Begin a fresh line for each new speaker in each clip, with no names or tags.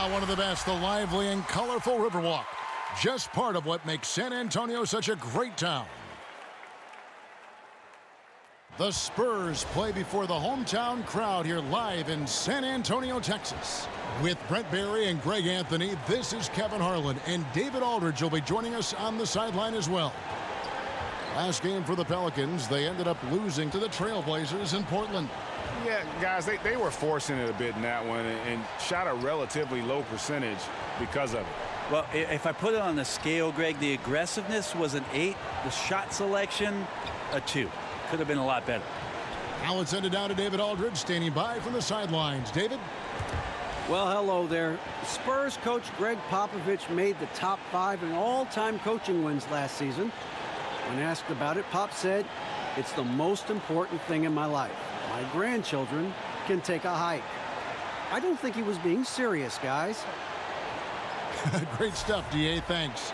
Now one of the best, the lively and colorful Riverwalk. Just part of what makes San Antonio such a great town. The Spurs play before the hometown crowd here live in San Antonio, Texas. With Brent Barry and Greg Anthony, this is Kevin Harlan, and David Aldridge will be joining us on the sideline as well. Last game for the Pelicans, they ended up losing to the Trailblazers in Portland.
Yeah, guys, they were forcing it a bit in that one and shot a relatively low percentage because of it.
Well, if I put it on the scale, Greg, the aggressiveness was an 8. The shot selection, a 2. Could have been a lot better.
Now let's send it down to David Aldridge, standing by from the sidelines. David?
Well, hello there. Spurs coach Greg Popovich made the top 5 in all-time coaching wins last season. When asked about it, Pop said, "It's the most important thing in my life. My grandchildren can take a hike." I don't think he was being serious, guys.
Great stuff, DA. Thanks.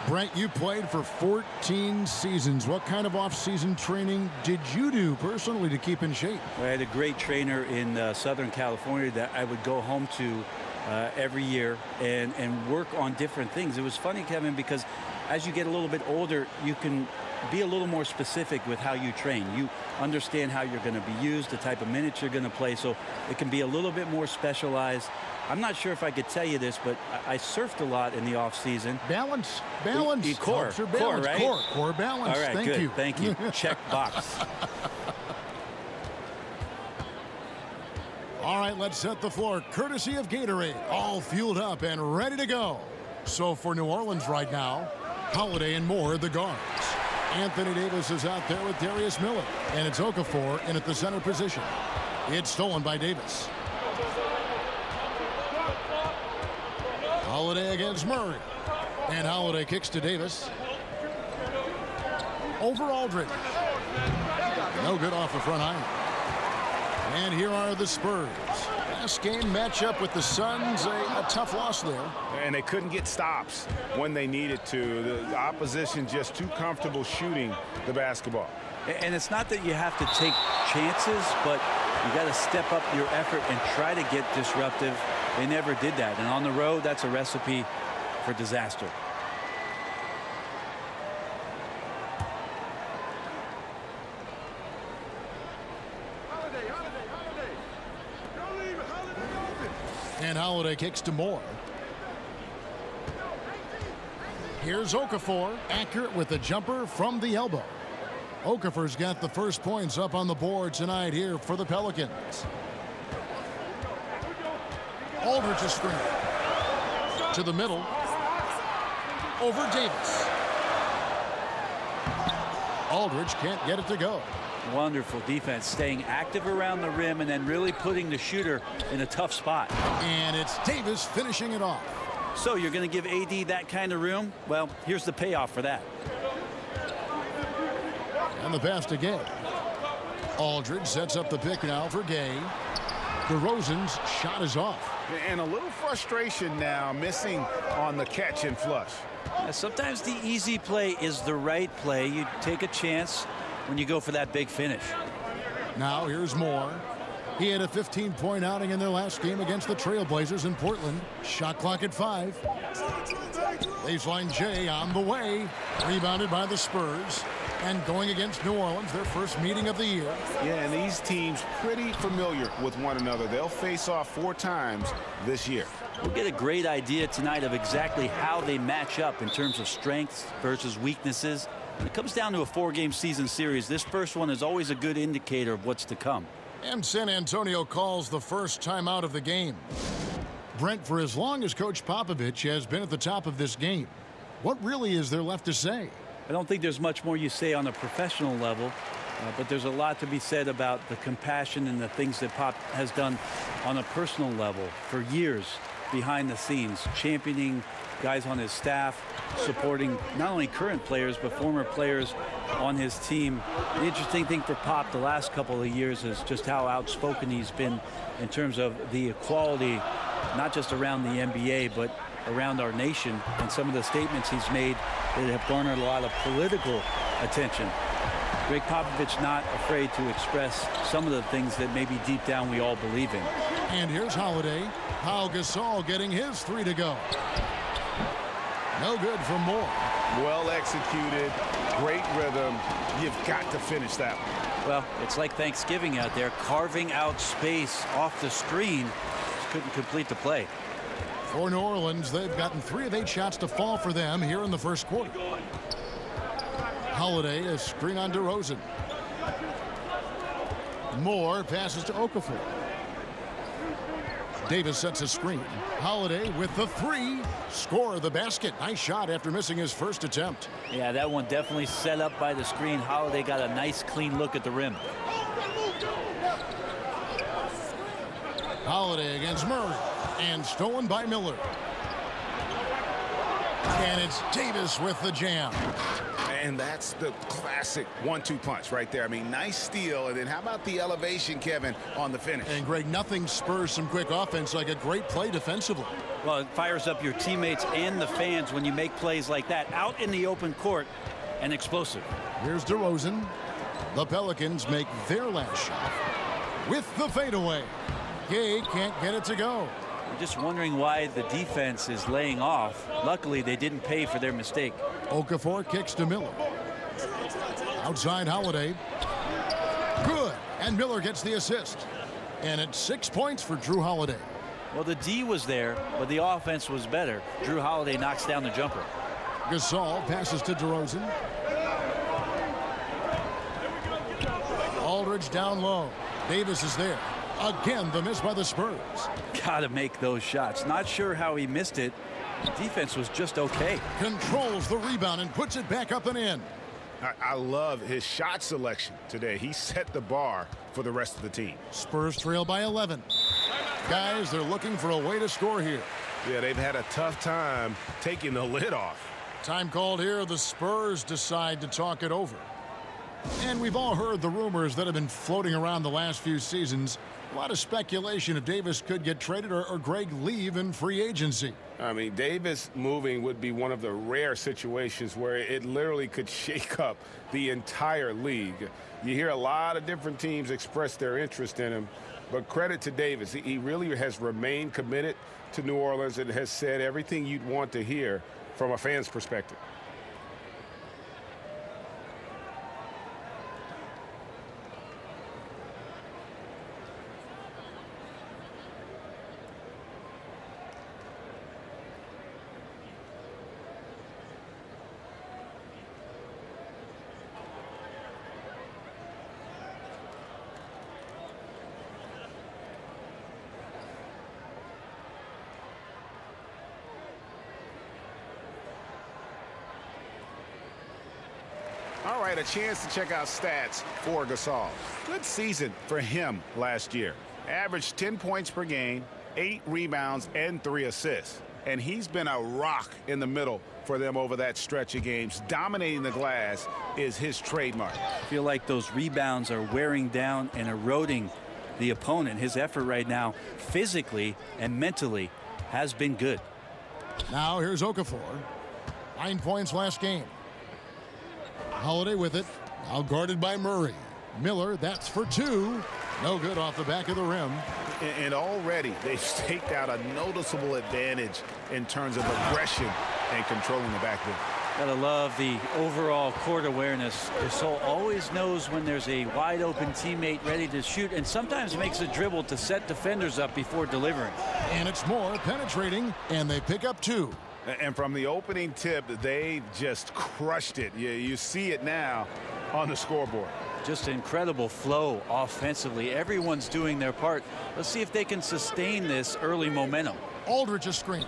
Brent, you played for 14 seasons. What kind of off-season training did you do personally to keep in shape?
I had a great trainer in Southern California that I would go home to every year and work on different things. It was funny, Kevin, because as you get a little bit older, you can be a little more specific with how you train. You understand how you're going to be used, the type of minutes you're going to play, so it can be a little bit more specialized. I'm not sure if I could tell you this, but I surfed a lot in the off-season.
Balance.
Core, right?
Core balance.
All right,
Thank
good.
you.
Thank you. Check box.
All right, let's set the floor. Courtesy of Gatorade. All fueled up and ready to go. So for New Orleans right now, Holiday and Moore, the guards. Anthony Davis is out there with Darius Miller. And it's Okafor in at the center position. It's stolen by Davis. Holiday against Murray. And Holiday kicks to Davis. Over Aldridge. No good off the front iron. And here are the Spurs. Last game matchup with the Suns, a tough loss there.
And they couldn't get stops when they needed to. The opposition just too comfortable shooting the basketball.
And it's not that you have to take chances, but you got to step up your effort and try to get disruptive. They never did that. And on the road, that's a recipe for disaster.
And Holiday kicks to Moore. Here's Okafor, accurate with the jumper from the elbow. Okafor's got the first points up on the board tonight here for the Pelicans. Aldridge is screen. To the middle. Over Davis. Aldridge can't get it to go.
Wonderful defense, staying active around the rim and then really putting the shooter in a tough spot.
And it's Davis finishing it off.
So you're going to give AD that kind of room? Well, here's the payoff for that.
And the pass to Gay. Aldridge sets up the pick now for Gay. DeRozan's shot is off.
And a little frustration now, missing on the catch and flush.
Sometimes the easy play is the right play. You take a chance when you go for that big finish.
Now here's Moore. He had a 15-point outing in their last game against the Trailblazers in Portland. Shot clock at 5. Baseline J on the way. Rebounded by the Spurs. And going against New Orleans, their first meeting of the year.
Yeah, and these teams pretty familiar with one another. They'll face off 4 times this year.
We'll get a great idea tonight of exactly how they match up in terms of strengths versus weaknesses. When it comes down to a 4-game season series, this first one is always a good indicator of what's to come.
And San Antonio calls the first timeout of the game. Brent, for as long as Coach Popovich has been at the top of this game, what really is there left to say?
I don't think there's much more you say on a professional level, but there's a lot to be said about the compassion and the things that Pop has done on a personal level for years behind the scenes, championing guys on his staff, supporting not only current players but former players on his team. The interesting thing for Pop the last couple of years is just how outspoken he's been in terms of the equality, not just around the NBA but around our nation, and some of the statements he's made that have garnered a lot of political attention. Greg Popovich not afraid to express some of the things that maybe deep down we all believe in.
And here's Holiday. Pau Gasol getting his 3 to go. No good for Moore.
Well executed. Great rhythm. You've got to finish that one.
Well, it's like Thanksgiving out there, carving out space off the screen. Just couldn't complete the play.
For New Orleans, they've gotten 3 of 8 shots to fall for them here in the first quarter. Holiday, a screen on DeRozan. Moore passes to Okafor. Davis sets a screen. Holiday with the 3. Score the basket. Nice shot after missing his first attempt.
Yeah, that one definitely set up by the screen. Holiday got a nice clean look at the rim.
Holiday against Murray. And stolen by Miller. And it's Davis with the jam.
And that's the classic 1-2 punch right there. I mean, nice steal. And then how about the elevation, Kevin, on the finish?
And Greg, nothing spurs some quick offense like a great play defensively.
Well, it fires up your teammates and the fans when you make plays like that out in the open court and explosive.
Here's DeRozan. The Pelicans make their last shot with the fadeaway. Gay can't get it to go.
I'm just wondering why the defense is laying off. Luckily, they didn't pay for their mistake.
Okafor kicks to Miller. Outside Holiday. Good. And Miller gets the assist. And it's 6 points for Drew Holiday.
Well, the D was there, but the offense was better. Drew Holiday knocks down the jumper.
Gasol passes to DeRozan. Aldridge down low. Davis is there. Again, the miss by the Spurs.
Gotta make those shots. Not sure how he missed it. Defense was just okay.
Controls the rebound and puts it back up and in.
I love his shot selection today. He set the bar for the rest of the team.
Spurs trail by 11. Guys, they're looking for a way to score here.
Yeah, they've had a tough time taking the lid off.
Time called here. The Spurs decide to talk it over. And we've all heard the rumors that have been floating around the last few seasons. A lot of speculation if Davis could get traded or Greg leave in free agency.
I mean, Davis moving would be one of the rare situations where it literally could shake up the entire league. You hear a lot of different teams express their interest in him, but credit to Davis. He really has remained committed to New Orleans and has said everything you'd want to hear from a fan's perspective. All right, a chance to check out stats for Gasol. Good season for him last year. Averaged 10 points per game, 8 rebounds, and 3 assists. And he's been a rock in the middle for them over that stretch of games. Dominating the glass is his trademark.
I feel like those rebounds are wearing down and eroding the opponent. His effort right now, physically and mentally, has been good.
Now here's Okafor. 9 points last game. Holiday with it. Now guarded by Murray. Miller, that's for 2. No good off the back of the rim.
And already they've staked out a noticeable advantage in terms of aggression and controlling the backboard.
Gotta love the overall court awareness. Gasol always knows when there's a wide open teammate ready to shoot, and sometimes makes a dribble to set defenders up before delivering.
And it's Moore penetrating, and they pick up 2.
And from the opening tip, they just crushed it. You see it now on the scoreboard.
Just incredible flow offensively. Everyone's doing their part. Let's see if they can sustain this early momentum.
Aldridge a screen.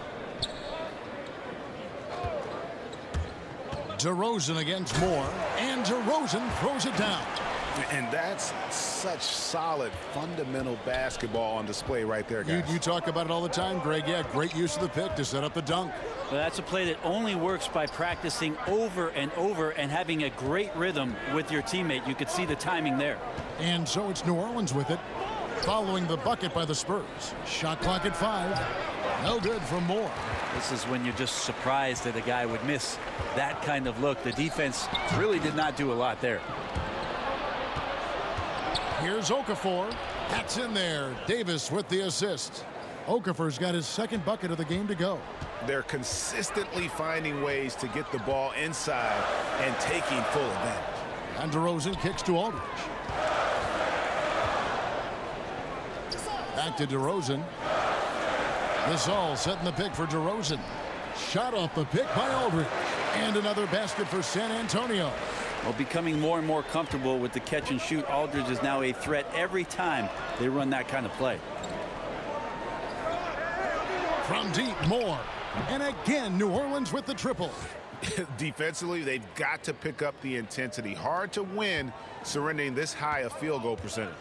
DeRozan against Moore, and DeRozan throws it down.
And that's such solid, fundamental basketball on display right there, guys.
You talk about it all the time, Greg. Yeah, great use of the pick to set up the dunk.
Well, that's a play that only works by practicing over and over and having a great rhythm with your teammate. You could see the timing there.
And so it's New Orleans with it, following the bucket by the Spurs. Shot clock at 5. No good from Moore.
This is when you're just surprised that a guy would miss that kind of look. The defense really did not do a lot there.
Here's Okafor. That's in there. Davis with the assist. Okafor's got his second bucket of the game to go.
They're consistently finding ways to get the ball inside and taking full advantage.
And DeRozan kicks to Aldridge. Back to DeRozan. Gasol setting the pick for DeRozan. Shot off the pick by Aldridge. And another basket for San Antonio.
Well, becoming more and more comfortable with the catch and shoot, Aldridge is now a threat every time they run that kind of play.
From deep, Moore. And again, New Orleans with the triple.
Defensively, they've got to pick up the intensity. Hard to win surrendering this high a field goal percentage.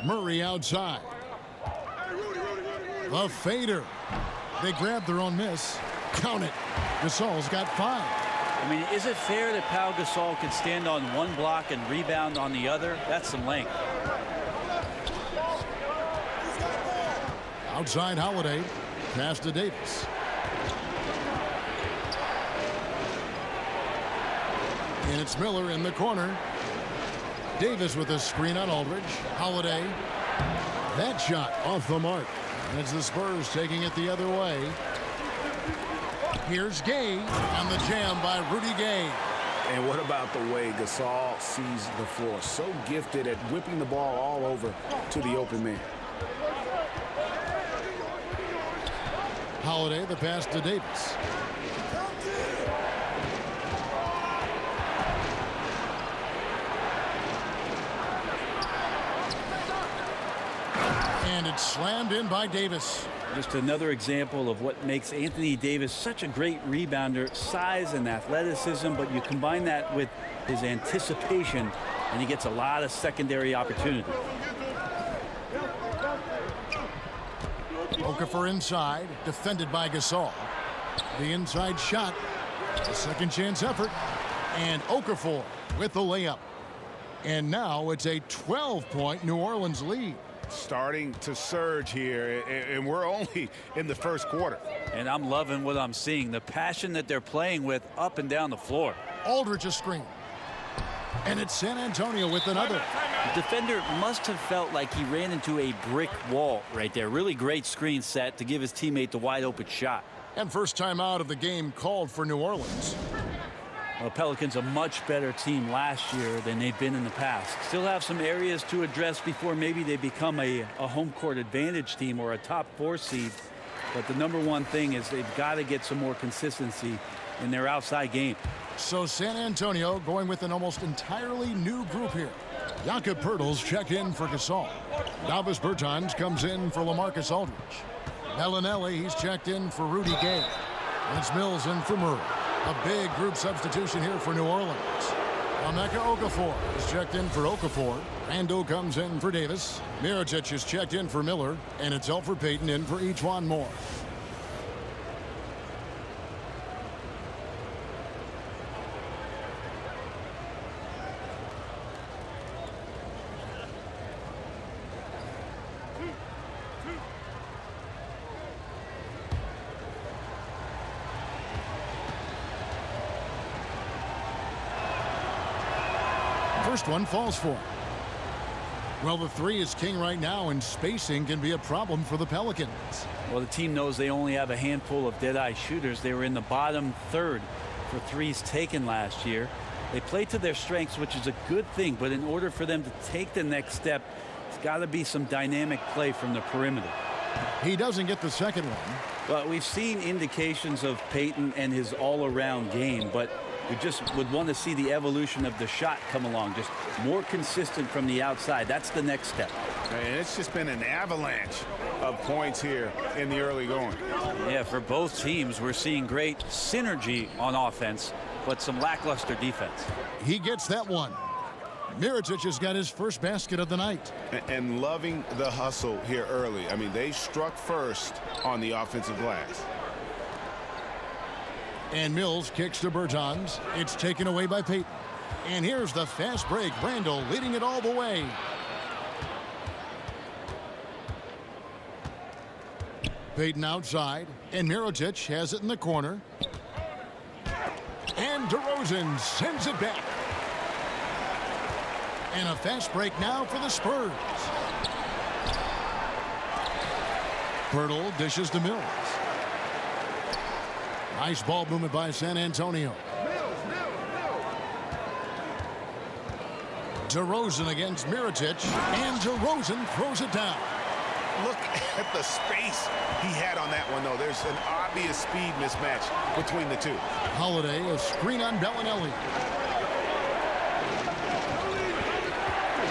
Murray outside. The fader. They grab their own miss. Count it. Gasol's got 5.
I mean, is it fair that Pau Gasol can stand on one block and rebound on the other? That's some length.
Outside Holiday. Pass to Davis. And it's Miller in the corner. Davis with a screen on Aldridge. Holiday. That shot off the mark. And it's the Spurs taking it the other way. Here's Gay on the jam by Rudy Gay.
And what about the way Gasol sees the floor? So gifted at whipping the ball all over to the open man.
Holiday, the pass to Davis. And it's slammed in by Davis.
Just another example of what makes Anthony Davis such a great rebounder. Size and athleticism, but you combine that with his anticipation, and he gets a lot of secondary opportunity.
Okafor inside, defended by Gasol. The inside shot, a second chance effort, and Okafor with the layup. And now it's a 12-point New Orleans lead.
Starting to surge here, and we're only in the first quarter.
And I'm loving what I'm seeing. The passion that they're playing with up and down the floor.
Aldridge a screen. And it's San Antonio with another.
The defender must have felt like he ran into a brick wall right there. Really great screen set to give his teammate the wide open shot.
And first time out of the game called for New Orleans.
Well, Pelicans a much better team last year than they've been in the past. Still have some areas to address before maybe they become a home court advantage team or a top 4 seed. But the number one thing is they've got to get some more consistency in their outside game.
So San Antonio going with an almost entirely new group here. Jakob Poeltl's checked in for Gasol. Davis Bertans comes in for LaMarcus Aldridge. Bellinelli, he's checked in for Rudy Gay. And it's Mills in for Murray. A big group substitution here for New Orleans. Emeka Okafor is checked in for Okafor. Randle comes in for Davis. Mirotic is checked in for Miller. And it's Elfrid Payton in for Ejuan Moore. First one falls for him. Well, the 3 is king right now, and spacing can be a problem for the Pelicans.
Well, the team knows they only have a handful of dead-eye shooters. They were in the bottom third for threes taken last year. They play to their strengths, which is a good thing, but in order for them to take the next step, it's got to be some dynamic play from the perimeter.
He doesn't get the second one.
Well, we've seen indications of Payton and his all-around game, but we just would want to see the evolution of the shot come along, just more consistent from the outside. That's the next step.
And it's just been an avalanche of points here in the early going.
Yeah, for both teams, we're seeing great synergy on offense, but some lackluster defense.
He gets that one. Mirotic has got his first basket of the night.
And loving the hustle here early. I mean, they struck first on the offensive glass.
And Mills kicks to Bertans. It's taken away by Payton. And here's the fast break. Randle leading it all the way. Payton outside. And Mirotic has it in the corner. And DeRozan sends it back. And a fast break now for the Spurs. Bertle dishes to Mills. Nice ball movement by San Antonio. DeRozan against Mirotic, and DeRozan throws it down.
Look at the space he had on that one, though. There's an obvious speed mismatch between the two.
Holiday, a screen on Bellinelli.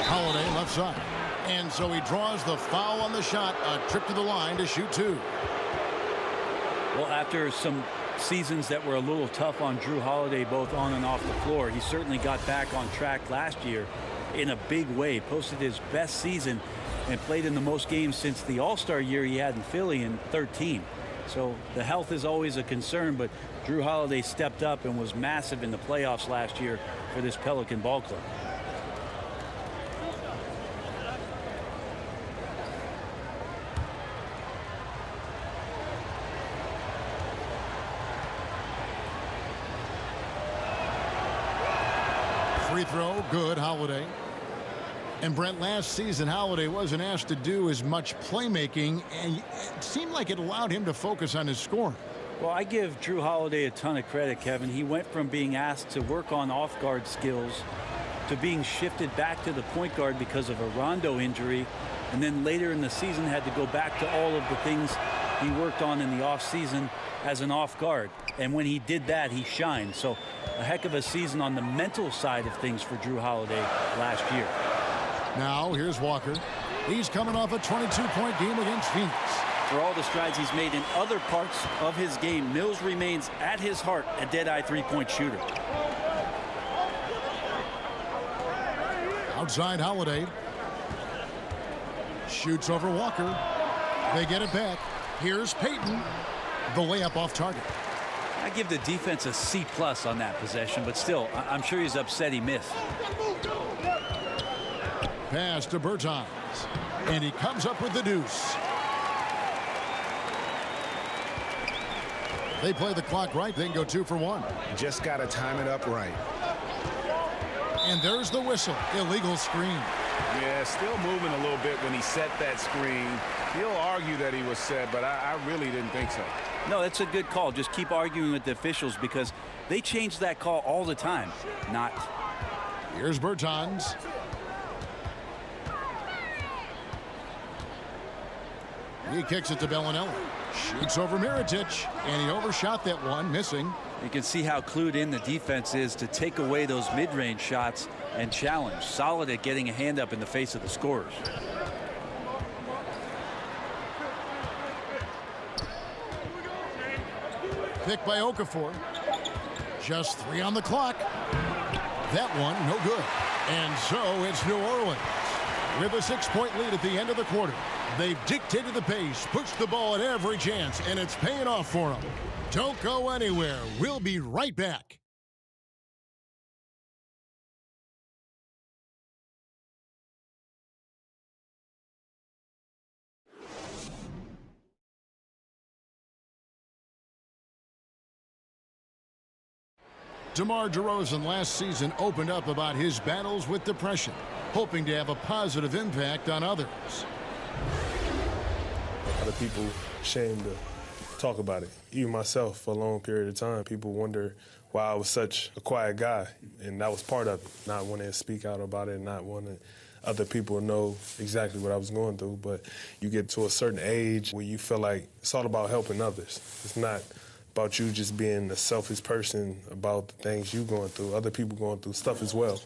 Holiday left side. And so he draws the foul on the shot. A trip to the line to shoot two.
Well, after some seasons that were a little tough on Drew Holiday, both on and off the floor, he certainly got back on track last year in a big way. Posted his best season and played in the most games since the All-Star year he had in Philly in 13. So the health is always a concern, but Drew Holiday stepped up and was massive in the playoffs last year for this Pelican ball club.
Free throw, good, Holiday. And Brent, last season, Holiday wasn't asked to do as much playmaking, and it seemed like it allowed him to focus on his scoring.
Well, I give Drew Holiday a ton of credit, Kevin. He went from being asked to work on off-guard skills to being shifted back to the point guard because of a Rondo injury, and then later in the season had to go back to all of the things he worked on in the offseason as an off-guard. And when he did that, he shined. So a heck of a season on the mental side of things for Drew Holiday last year.
Now, here's Walker. He's coming off a 22-point game against Phoenix.
For all the strides he's made in other parts of his game, Mills remains at his heart a dead-eye three-point shooter.
Outside Holiday. Shoots over Walker. They get it back. Here's Payton. The layup off target.
I give the defense a C+ on that possession, but still, I'm sure he's upset he missed.
Pass to Bertans. And he comes up with the deuce. They play the clock right. They can go 2 for 1.
Just got to time it up right.
And there's the whistle. Illegal screen.
Yeah, still moving a little bit when he set that screen. He'll argue that he was set, but I really didn't think so.
No, that's a good call. Just keep arguing with the officials because they change that call all the time. Not.
Here's Bertans. He kicks it to Bellinelli. Shoots over Mirotic, and he overshot that one, missing.
You can see how clued in the defense is to take away those mid-range shots and challenge. Solid at getting a hand up in the face of the scorers.
Pick by Okafor. Just 3 on the clock. That one, no good. And so it's New Orleans with a 6-point lead at the end of the quarter. They've dictated the pace, pushed the ball at every chance, and it's paying off for them. Don't go anywhere. We'll be right back. DeMar DeRozan last season opened up about his battles with depression, hoping to have a positive impact on others.
A lot of people ashamed to talk about it. Even myself, for a long period of time, people wonder why I was such a quiet guy, and that was part of it, not wanting to speak out about it, not wanting other people to know exactly what I was going through. But you get to a certain age where you feel like it's all about helping others. It's not about you just being a selfish person about the things you're going through. Other people going through stuff as well.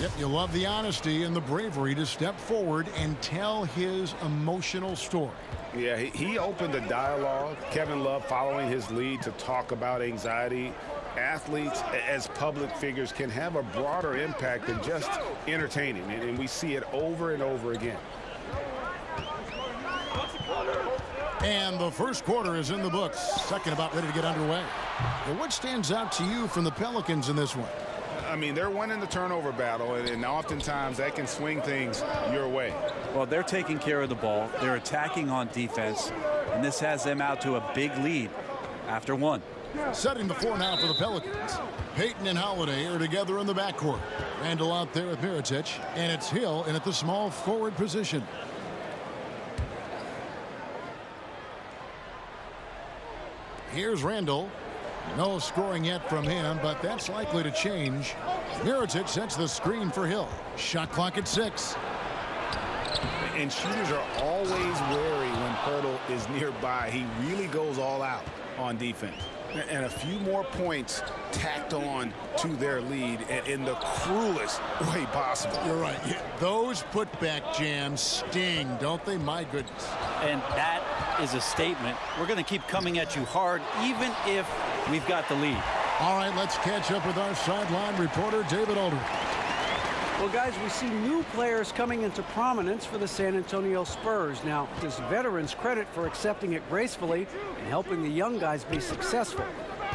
Yep, you love the honesty and the bravery to step forward and tell his emotional story.
Yeah, he opened a dialogue. Kevin Love following his lead to talk about anxiety. Athletes as public figures can have a broader impact than just entertaining, and we see it over and over again.
And the first quarter is in the books. Second about ready to get underway. Well, what stands out to you from the Pelicans in this one?
I mean, they're winning the turnover battle, and oftentimes that can swing things your way.
Well, they're taking care of the ball. They're attacking on defense, and this has them out to a big lead after one.
Setting the floor now for the Pelicans. Payton and Holiday are together in the backcourt. Randall out there with Mirotic, and it's Hill in at the small forward position. Here's Randall. No scoring yet from him, but that's likely to change. Mirotic sets the screen for Hill. Shot clock at 6.
And shooters are always wary when Pirtle is nearby. He really goes all out on defense. And a few more points tacked on to their lead in the cruelest way possible.
You're right. Those putback jams sting, don't they? My goodness.
And that is a statement. We're going to keep coming at you hard, even if we've got the lead.
All right, let's catch up with our sideline reporter, David Aldridge.
Well, guys, we see new players coming into prominence for the San Antonio Spurs. Now, gives veterans credit for accepting it gracefully and helping the young guys be successful.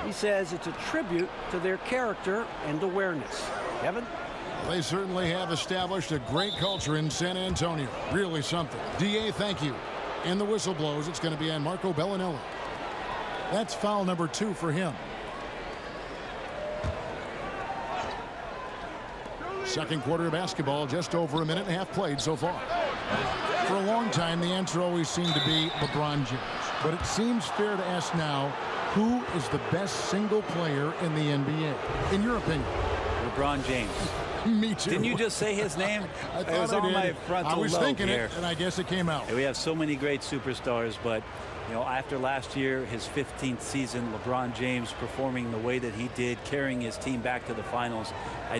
He says it's a tribute to their character and awareness. Kevin?
They certainly have established a great culture in San Antonio. Really something. DA, thank you. And the whistle blows. It's going to be on Marco Bellinelli. That's foul number 2 for him. Second quarter of basketball, just over a minute and a half played so far. For a long time, the answer always seemed to be LeBron James. But it seems fair to ask now, who is the best single player in the NBA, in your opinion?
LeBron James.
Me too.
Didn't you just say his name?
I
It
thought
was
I
on
did.
my frontal
I was
lobe
thinking
here.
it, and I guess it came out.
And we have so many great superstars, but you know, after last year, his 15th season, LeBron James performing the way that he did, carrying his team back to the finals,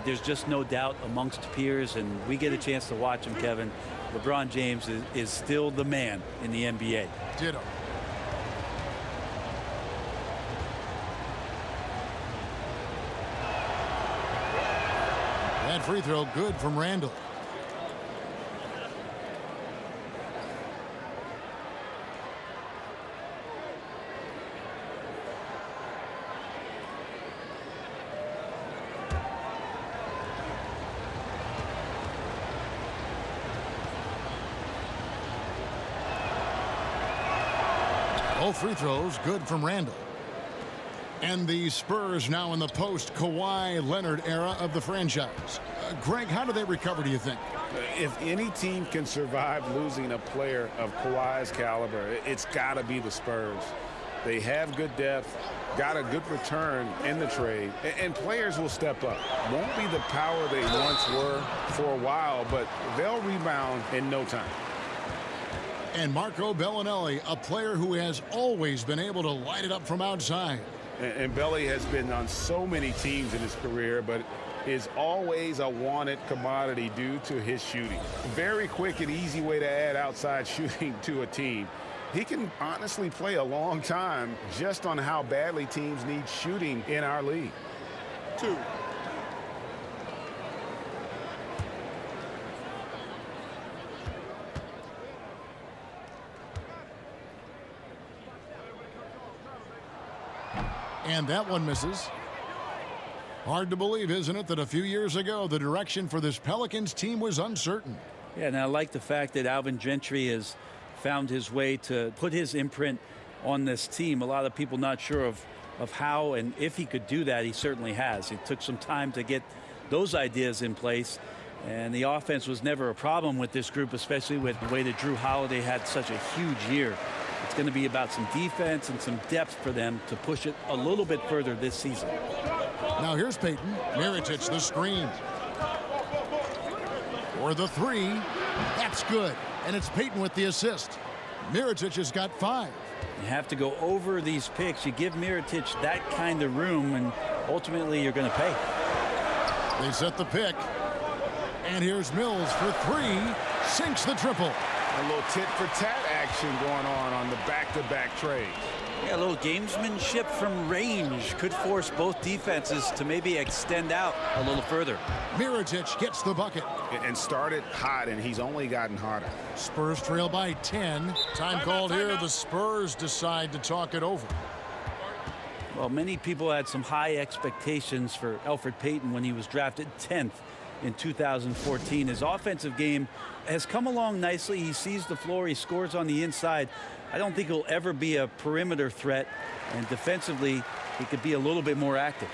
there's just no doubt amongst peers, and we get a chance to watch him, Kevin. LeBron James is still the man in the NBA.
Ditto. That free throw good from Randall. Both free throws good from Randall. And the Spurs now in the post-Kawhi Leonard era of the franchise. Greg, how do they recover, do you think?
If any team can survive losing a player of Kawhi's caliber, it's got to be the Spurs. They have good depth, got a good return in the trade, and players will step up. Won't be the power they once were for a while, but they'll rebound in no time.
And Marco Bellinelli, a player who has always been able to light it up from outside.
And Belly has been on so many teams in his career, but is always a wanted commodity due to his shooting. Very quick and easy way to add outside shooting to a team. He can honestly play a long time just on how badly teams need shooting in our league. 2.
And that one misses. Hard to believe, isn't it, that a few years ago the direction for this Pelicans team was uncertain.
Yeah, and I like the fact that Alvin Gentry has found his way to put his imprint on this team. A lot of people not sure of how and if he could do that. He certainly has. It took some time to get those ideas in place. And the offense was never a problem with this group, especially with the way that Drew Holiday had such a huge year. It's going to be about some defense and some depth for them to push it a little bit further this season.
Now here's Payton. Mirotic the screen. For the 3. That's good. And it's Payton with the assist. Mirotic has got 5.
You have to go over these picks. You give Mirotic that kind of room, and ultimately you're going to pay.
They set the pick. And here's Mills for 3. Sinks the triple.
A little tit-for-tat action going on the back-to-back trades.
Yeah, a little gamesmanship from range could force both defenses to maybe extend out a little further.
Mirotic gets the bucket.
And started hot, and he's only gotten hotter.
Spurs trail by 10. Time called here. The Spurs decide to talk it over.
Well, many people had some high expectations for Elfrid Payton when he was drafted 10th in 2014. His offensive game has come along nicely. He sees the floor. He scores on the inside. I don't think he'll ever be a perimeter threat. And defensively, he could be a little bit more active.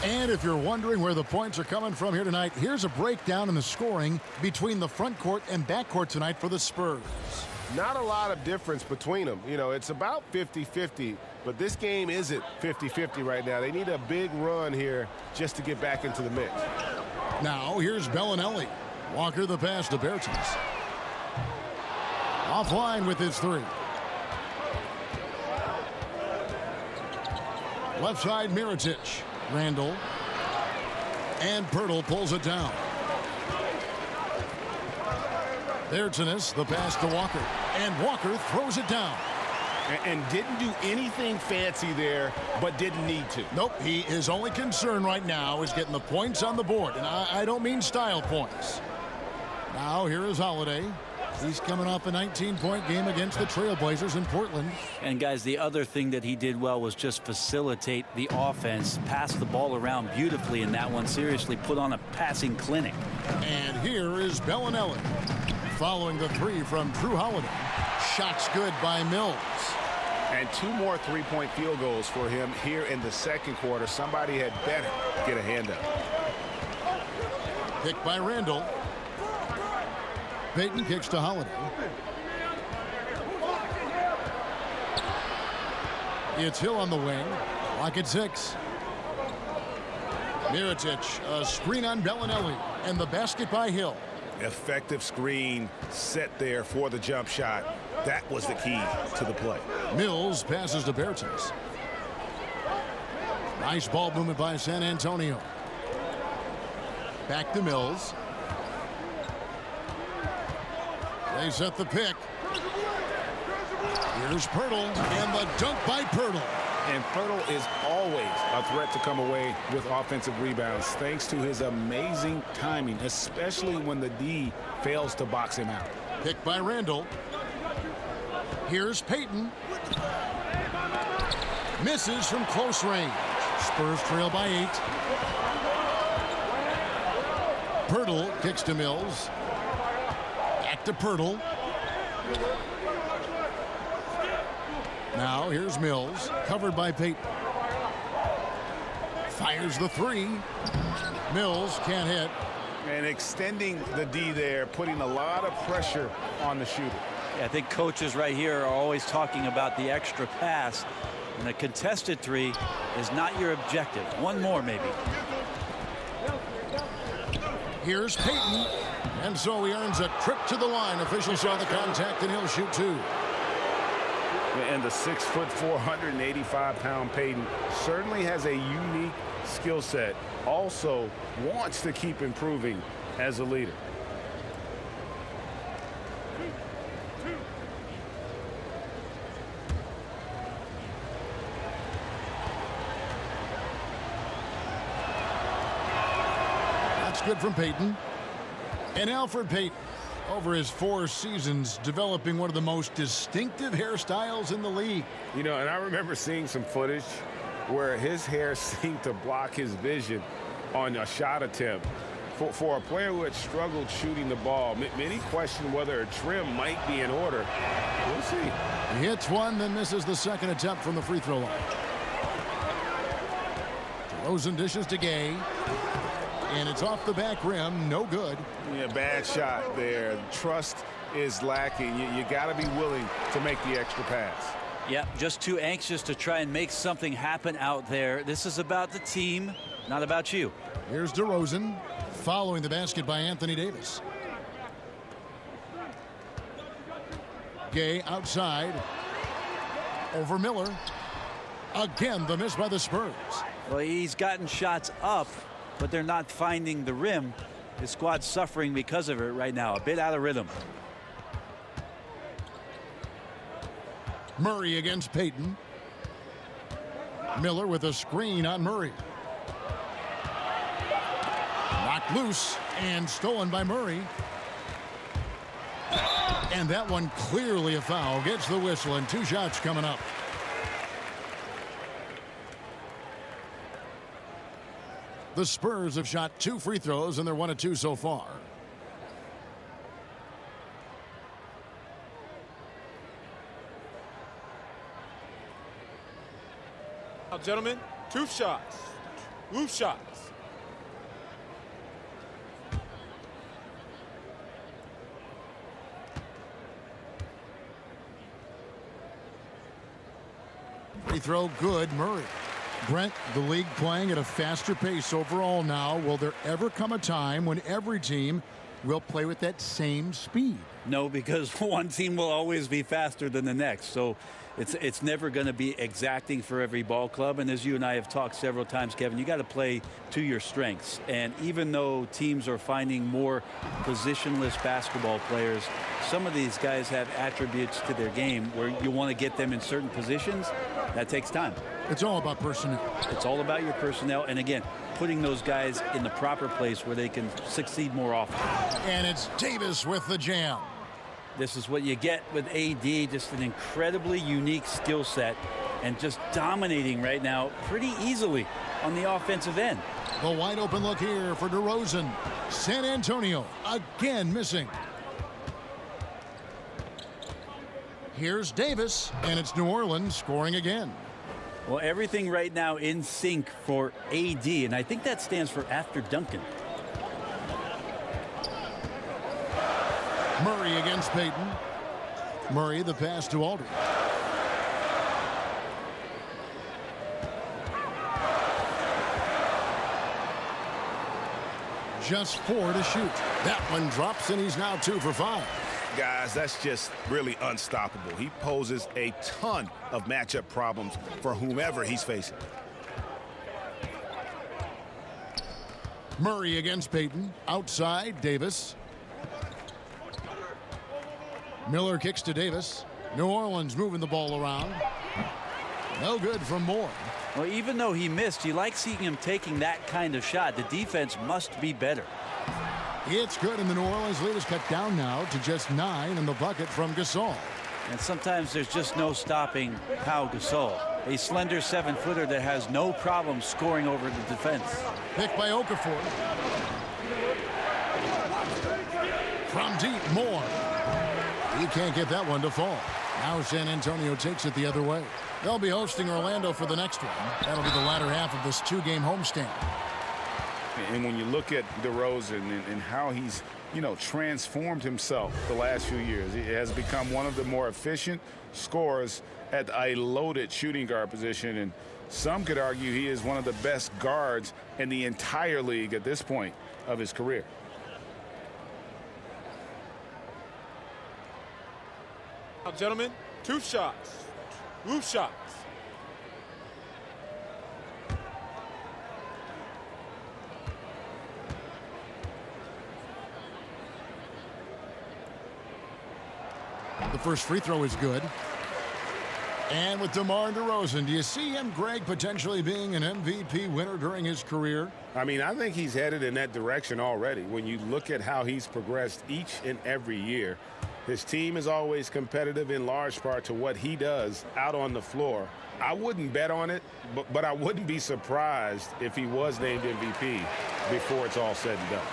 And if you're wondering where the points are coming from here tonight, here's a breakdown in the scoring between the front court and back court tonight for the Spurs.
Not a lot of difference between them. You know, it's about 50-50, but this game isn't 50-50 right now. They need a big run here just to get back into the mix.
Now, here's Bellinelli. Walker the pass to Bertens. Offline with his three. Left side, Mirotic. Randall. And Pirtle pulls it down. Bertens, the pass to Walker. And Walker throws it down.
And didn't do anything fancy there, but didn't need to.
Nope, his only concern right now is getting the points on the board. And I don't mean style points. Now here is Holiday. He's coming off a 19-point game against the Trailblazers in Portland.
And guys, the other thing that he did well was just facilitate the offense, pass the ball around beautifully in that one. Seriously, put on a passing clinic.
And here is Bellinelli. Following the three from Drew Holiday. Shots good by Mills.
And 2 more three-point field goals for him here in the second quarter. Somebody had better get a hand up.
Picked by Randall. Payton kicks to Holiday. It's Hill on the wing. Clock at 6. Mirotic, a screen on Bellinelli, and the basket by Hill.
Effective screen set there for the jump shot. That was the key to the play.
Mills passes to Bertens. Nice ball movement by San Antonio. Back to Mills. They set the pick. Here's Pirtle, and the dunk by Pirtle.
And Pirtle is always a threat to come away with offensive rebounds thanks to his amazing timing, especially when the D fails to box him out.
Picked by Randall. Here's Payton. Misses from close range. Spurs trail by 8. Pirtle kicks to Mills. Back to Pirtle. Now here's Mills, covered by Payton. Fires the three. Mills can't hit.
And extending the D there, putting a lot of pressure on the shooter.
Yeah, I think coaches right here are always talking about the extra pass. And a contested three is not your objective. One more, maybe.
Here's Payton. And so he earns a trip to the line. Officials saw the contact, and he'll shoot 2.
And the 6'4", 185-pound Payton certainly has a unique skill set. Also wants to keep improving as a leader.
That's good from Payton. And Alfred Payton, over his 4 seasons, developing one of the most distinctive hairstyles in the league.
You know, and I remember seeing some footage where his hair seemed to block his vision on a shot attempt. For a player who had struggled shooting the ball, many question whether a trim might be in order. We'll see.
He hits one, then misses the second attempt from the free throw line. DeRozan dishes to Gay. And it's off the back rim, no good.
Yeah, bad shot there. Trust is lacking. You got to be willing to make the extra pass.
Yeah, just too anxious to try and make something happen out there. This is about the team, not about you.
Here's DeRozan following the basket by Anthony Davis. Gay outside. Over Miller. Again, the miss by the Spurs.
Well, he's gotten shots up, but they're not finding the rim. His squad's suffering because of it right now. A bit out of rhythm.
Murray against Payton. Miller with a screen on Murray. Knocked loose and stolen by Murray. And that one clearly a foul. Gets the whistle and 2 shots coming up. The Spurs have shot 2 free throws and they're 1 of 2 so far.
Now, gentlemen, 2 shots. 2 shots.
Free throw good. Murray. Brent, the league playing at a faster pace overall now. Will there ever come a time when every team will play with that same speed?
No, because one team will always be faster than the next. So it's never going to be exacting for every ball club. And as you and I have talked several times, Kevin, you got to play to your strengths. And even though teams are finding more positionless basketball players, some of these guys have attributes to their game where you want to get them in certain positions. That takes time.
It's all about personnel.
It's all about your personnel. And again, putting those guys in the proper place where they can succeed more often.
And it's Davis with the jam.
This is what you get with AD, just an incredibly unique skill set and just dominating right now pretty easily on the offensive end.
The wide open look here for DeRozan. San Antonio again missing. Here's Davis, and it's New Orleans scoring again.
Well, everything right now in sync for AD, and I think that stands for after Duncan.
Murray against Payton. Murray the pass to Aldridge. Just 4 to shoot. That one drops, and he's now 2 for 5.
Guys, that's just really unstoppable. He poses a ton of matchup problems for whomever he's facing.
Murray against Payton. Outside, Davis. Miller kicks to Davis. New Orleans moving the ball around. No good from Moore.
Well, even though he missed, you like seeing him taking that kind of shot. The defense must be better.
It's good, and the New Orleans lead is cut down now to just 9 in the bucket from Gasol.
And sometimes there's just no stopping Pau Gasol, a slender 7-footer that has no problem scoring over the defense.
Picked by Okafor. From deep, Moore. He can't get that one to fall. Now San Antonio takes it the other way. They'll be hosting Orlando for the next one. That'll be the latter half of this 2-game homestand.
And when you look at DeRozan and how he's, transformed himself the last few years, he has become one of the more efficient scorers at a loaded shooting guard position. And some could argue he is one of the best guards in the entire league at this point of his career.
Now, gentlemen, 2 shots. 2 shots.
The first free throw is good. And with DeMar DeRozan, do you see him, Greg, potentially being an MVP winner during his career?
I mean, I think he's headed in that direction already. When you look at how he's progressed each and every year, his team is always competitive in large part to what he does out on the floor. I wouldn't bet on it, but I wouldn't be surprised if he was named MVP before it's all said and done.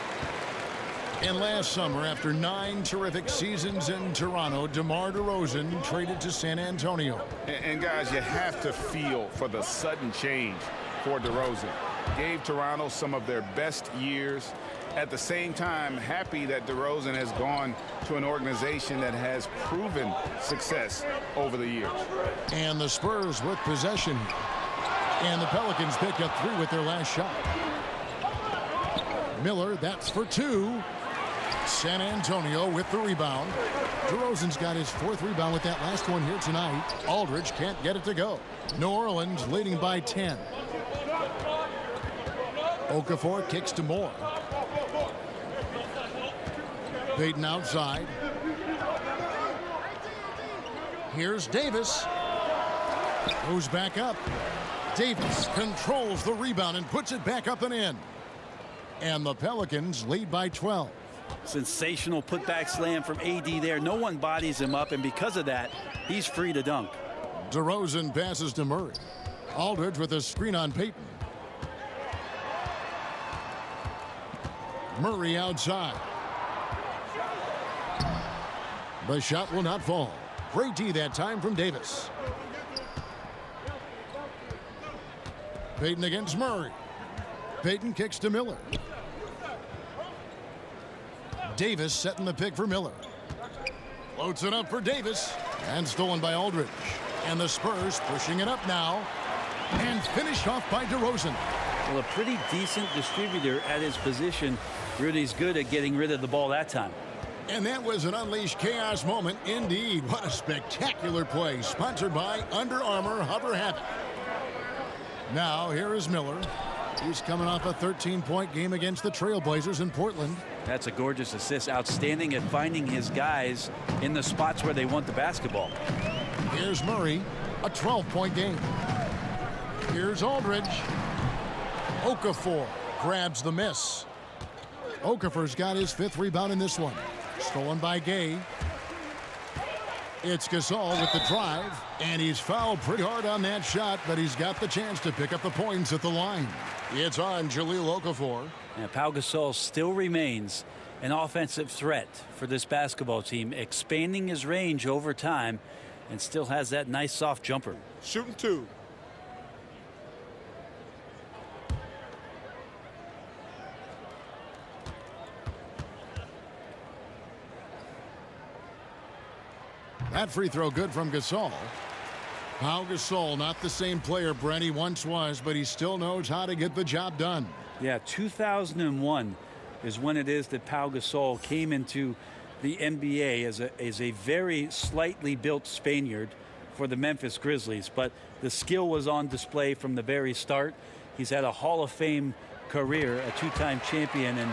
And last summer, after 9 terrific seasons in Toronto, DeMar DeRozan traded to San Antonio.
And guys, you have to feel for the sudden change for DeRozan. Gave Toronto some of their best years,
At the same time, happy that DeRozan has gone to an organization that has proven success over the years.
And the Spurs with possession. And the Pelicans pick up 3 with their last shot. Miller, that's for 2. San Antonio with the rebound. DeRozan's got his 4th rebound with that last one here tonight. Aldridge can't get it to go. New Orleans leading by 10. Okafor kicks to Moore. Payton outside. Here's Davis. Goes back up. Davis controls the rebound and puts it back up and in. And the Pelicans lead by 12.
Sensational putback slam from AD there. No one bodies him up, and because of that, he's free to dunk.
DeRozan passes to Murray. Aldridge with a screen on Payton. Murray outside. The shot will not fall. Great D that time from Davis. Payton against Murray. Payton kicks to Miller. Davis setting the pick for Miller. Floats it up for Davis. And stolen by Aldridge. And the Spurs pushing it up now. And finished off by DeRozan.
Well, a pretty decent distributor at his position. Rudy's good at getting rid of the ball that time.
And that was an unleashed chaos moment indeed. What a spectacular play. Sponsored by Under Armour Hover Havoc. Now here is Miller. He's coming off a 13-point game against the Trailblazers in Portland.
That's a gorgeous assist. Outstanding at finding his guys in the spots where they want the basketball.
Here's Murray. A 12-point game. Here's Aldridge. Okafor grabs the miss. Okafor's got his 5th rebound in this one. Stolen by Gay. It's Gasol with the drive, and he's fouled pretty hard on that shot, but he's got the chance to pick up the points at the line. It's on Jahlil Okafor.
And Pau Gasol still remains an offensive threat for this basketball team, expanding his range over time, and still has that nice soft jumper.
Shooting 2.
That free throw good from Gasol. Pau Gasol, not the same player Brent he once was, but he still knows how to get the job done.
Yeah, 2001 is when it is that Pau Gasol came into the NBA as a very slightly built Spaniard for the Memphis Grizzlies, but the skill was on display from the very start. He's had a Hall of Fame career, a 2-time champion, and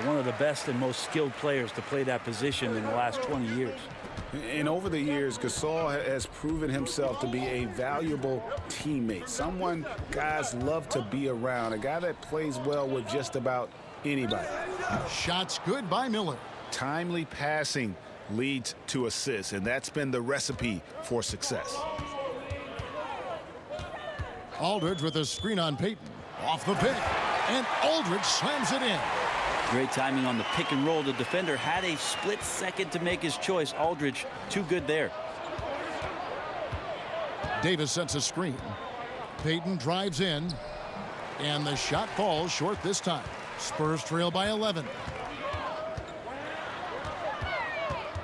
one of the best and most skilled players to play that position in the last 20 years.
And over the years, Gasol has proven himself to be a valuable teammate, someone guys love to be around, a guy that plays well with just about anybody.
Shots good by Miller.
Timely passing leads to assists, and that's been the recipe for success.
Aldridge with a screen on Payton. Off the pick, and Aldridge slams it in.
Great timing on the pick and roll. The defender had a split second to make his choice. Aldridge, too good there.
Davis sets a screen. Payton drives in, and the shot falls short this time. Spurs trail by 11.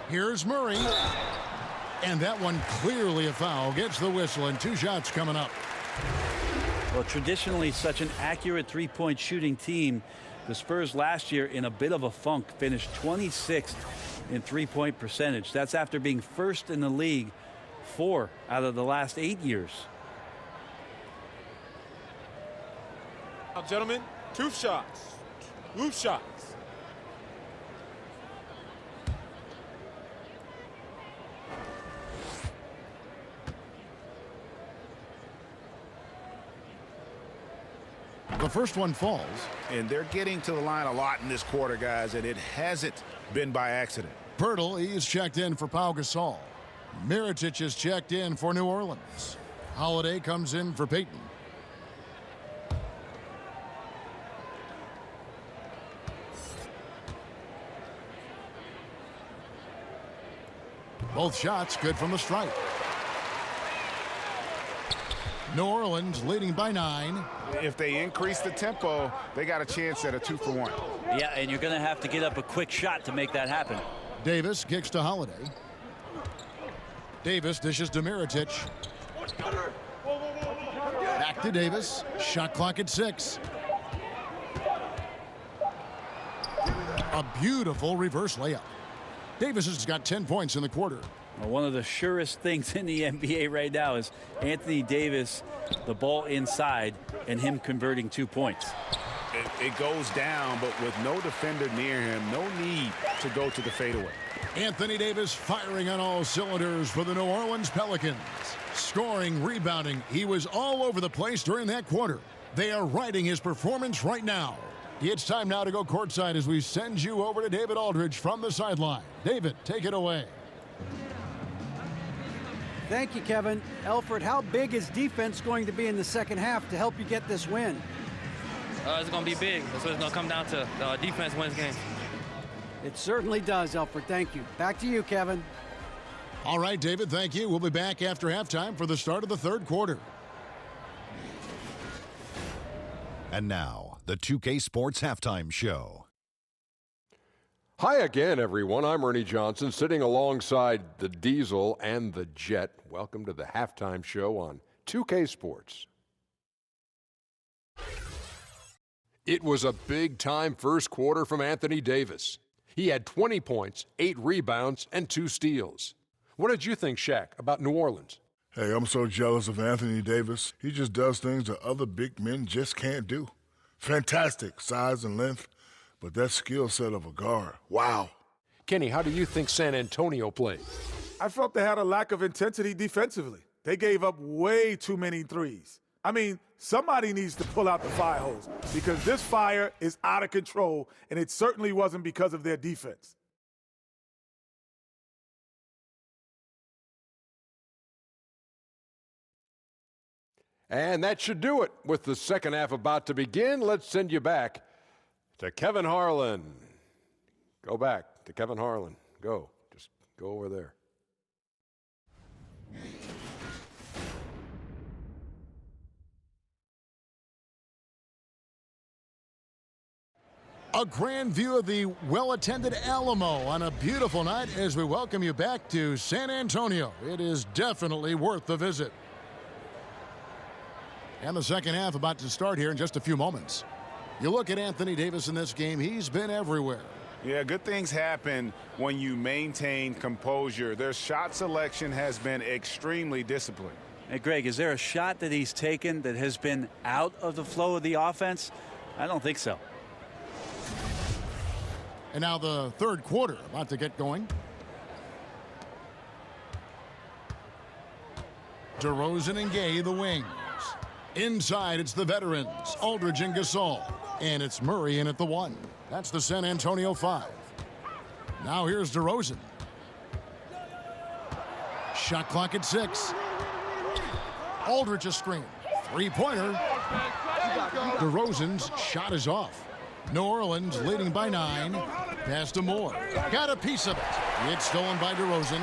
Here's Murray, and that one clearly a foul. Gets the whistle, and 2 shots coming up.
Well, traditionally such an accurate three-point shooting team. The Spurs last year in a bit of a funk, finished 26th in three-point percentage. That's after being first in the league 4 out of the last 8 years.
Now, gentlemen, 2 shots. Loose shots.
The first one falls.
And they're getting to the line a lot in this quarter, guys, and it hasn't been by accident.
Pirtle, he's checked in for Pau Gasol. Mirotic is checked in for New Orleans. Holiday comes in for Payton. Both shots good from the stripe. New Orleans leading by 9.
If they increase the tempo, they got a chance at a 2-for-1.
Yeah, and you're going to have to get up a quick shot to make that happen.
Davis kicks to Holiday. Davis dishes to Mirotic. Back to Davis. Shot clock at 6. A beautiful reverse layup. Davis has got 10 points in the quarter.
Well, one of the surest things in the NBA right now is Anthony Davis, the ball inside, and him converting 2 points.
It goes down, but with no defender near him, no need to go to the fadeaway.
Anthony Davis firing on all cylinders for the New Orleans Pelicans. Scoring, rebounding. He was all over the place during that quarter. They are riding his performance right now. It's time now to go courtside as we send you over to David Aldridge from the sideline. David, take it away.
Thank you, Kevin. Alfred, how big is defense going to be in the second half to help you get this win?
It's going to be big. That's what it's going to come down to. Defense wins games.
It certainly does, Alfred. Thank you. Back to you, Kevin.
All right, David, thank you. We'll be back after halftime for the start of the third quarter.
And now, the 2K Sports Halftime Show.
Hi again, everyone. I'm Ernie Johnson, sitting alongside the Diesel and the Jet. Welcome to the Halftime Show on 2K Sports. It was a big-time first quarter from Anthony Davis. He had 20 points, 8 rebounds, and 2 steals. What did you think, Shaq, about New Orleans?
Hey, I'm so jealous of Anthony Davis. He just does things that other big men just can't do. Fantastic size and length, but that skill set of a guard, wow.
Kenny, how do you think San Antonio played?
I felt they had a lack of intensity defensively. They gave up way too many threes. I mean, somebody needs to pull out the fire hose because this fire is out of control, and it certainly wasn't because of their defense.
And that should do it. With the second half about to begin, let's send you back to Kevin Harlan. Go back to Kevin Harlan. Go. Just go over there.
A grand view of the well-attended Alamo on a beautiful night as we welcome you back to San Antonio. It is definitely worth the visit. And the second half about to start here in just a few moments. You look at Anthony Davis in this game, he's been everywhere.
Yeah, good things happen when you maintain composure. Their shot selection has been extremely disciplined.
Hey, Greg, is there a shot that he's taken that has been out of the flow of the offense? I don't think so.
And now the third quarter about to get going. DeRozan and Gay, the wings. Inside, it's the veterans, Aldridge and Gasol. And it's Murray in at the 1. That's the San Antonio 5. Now here's DeRozan. Shot clock at 6. Aldridge a screen. Three-pointer. DeRozan's shot is off. New Orleans leading by 9. Pass to Moore. Got a piece of it. It's stolen by DeRozan.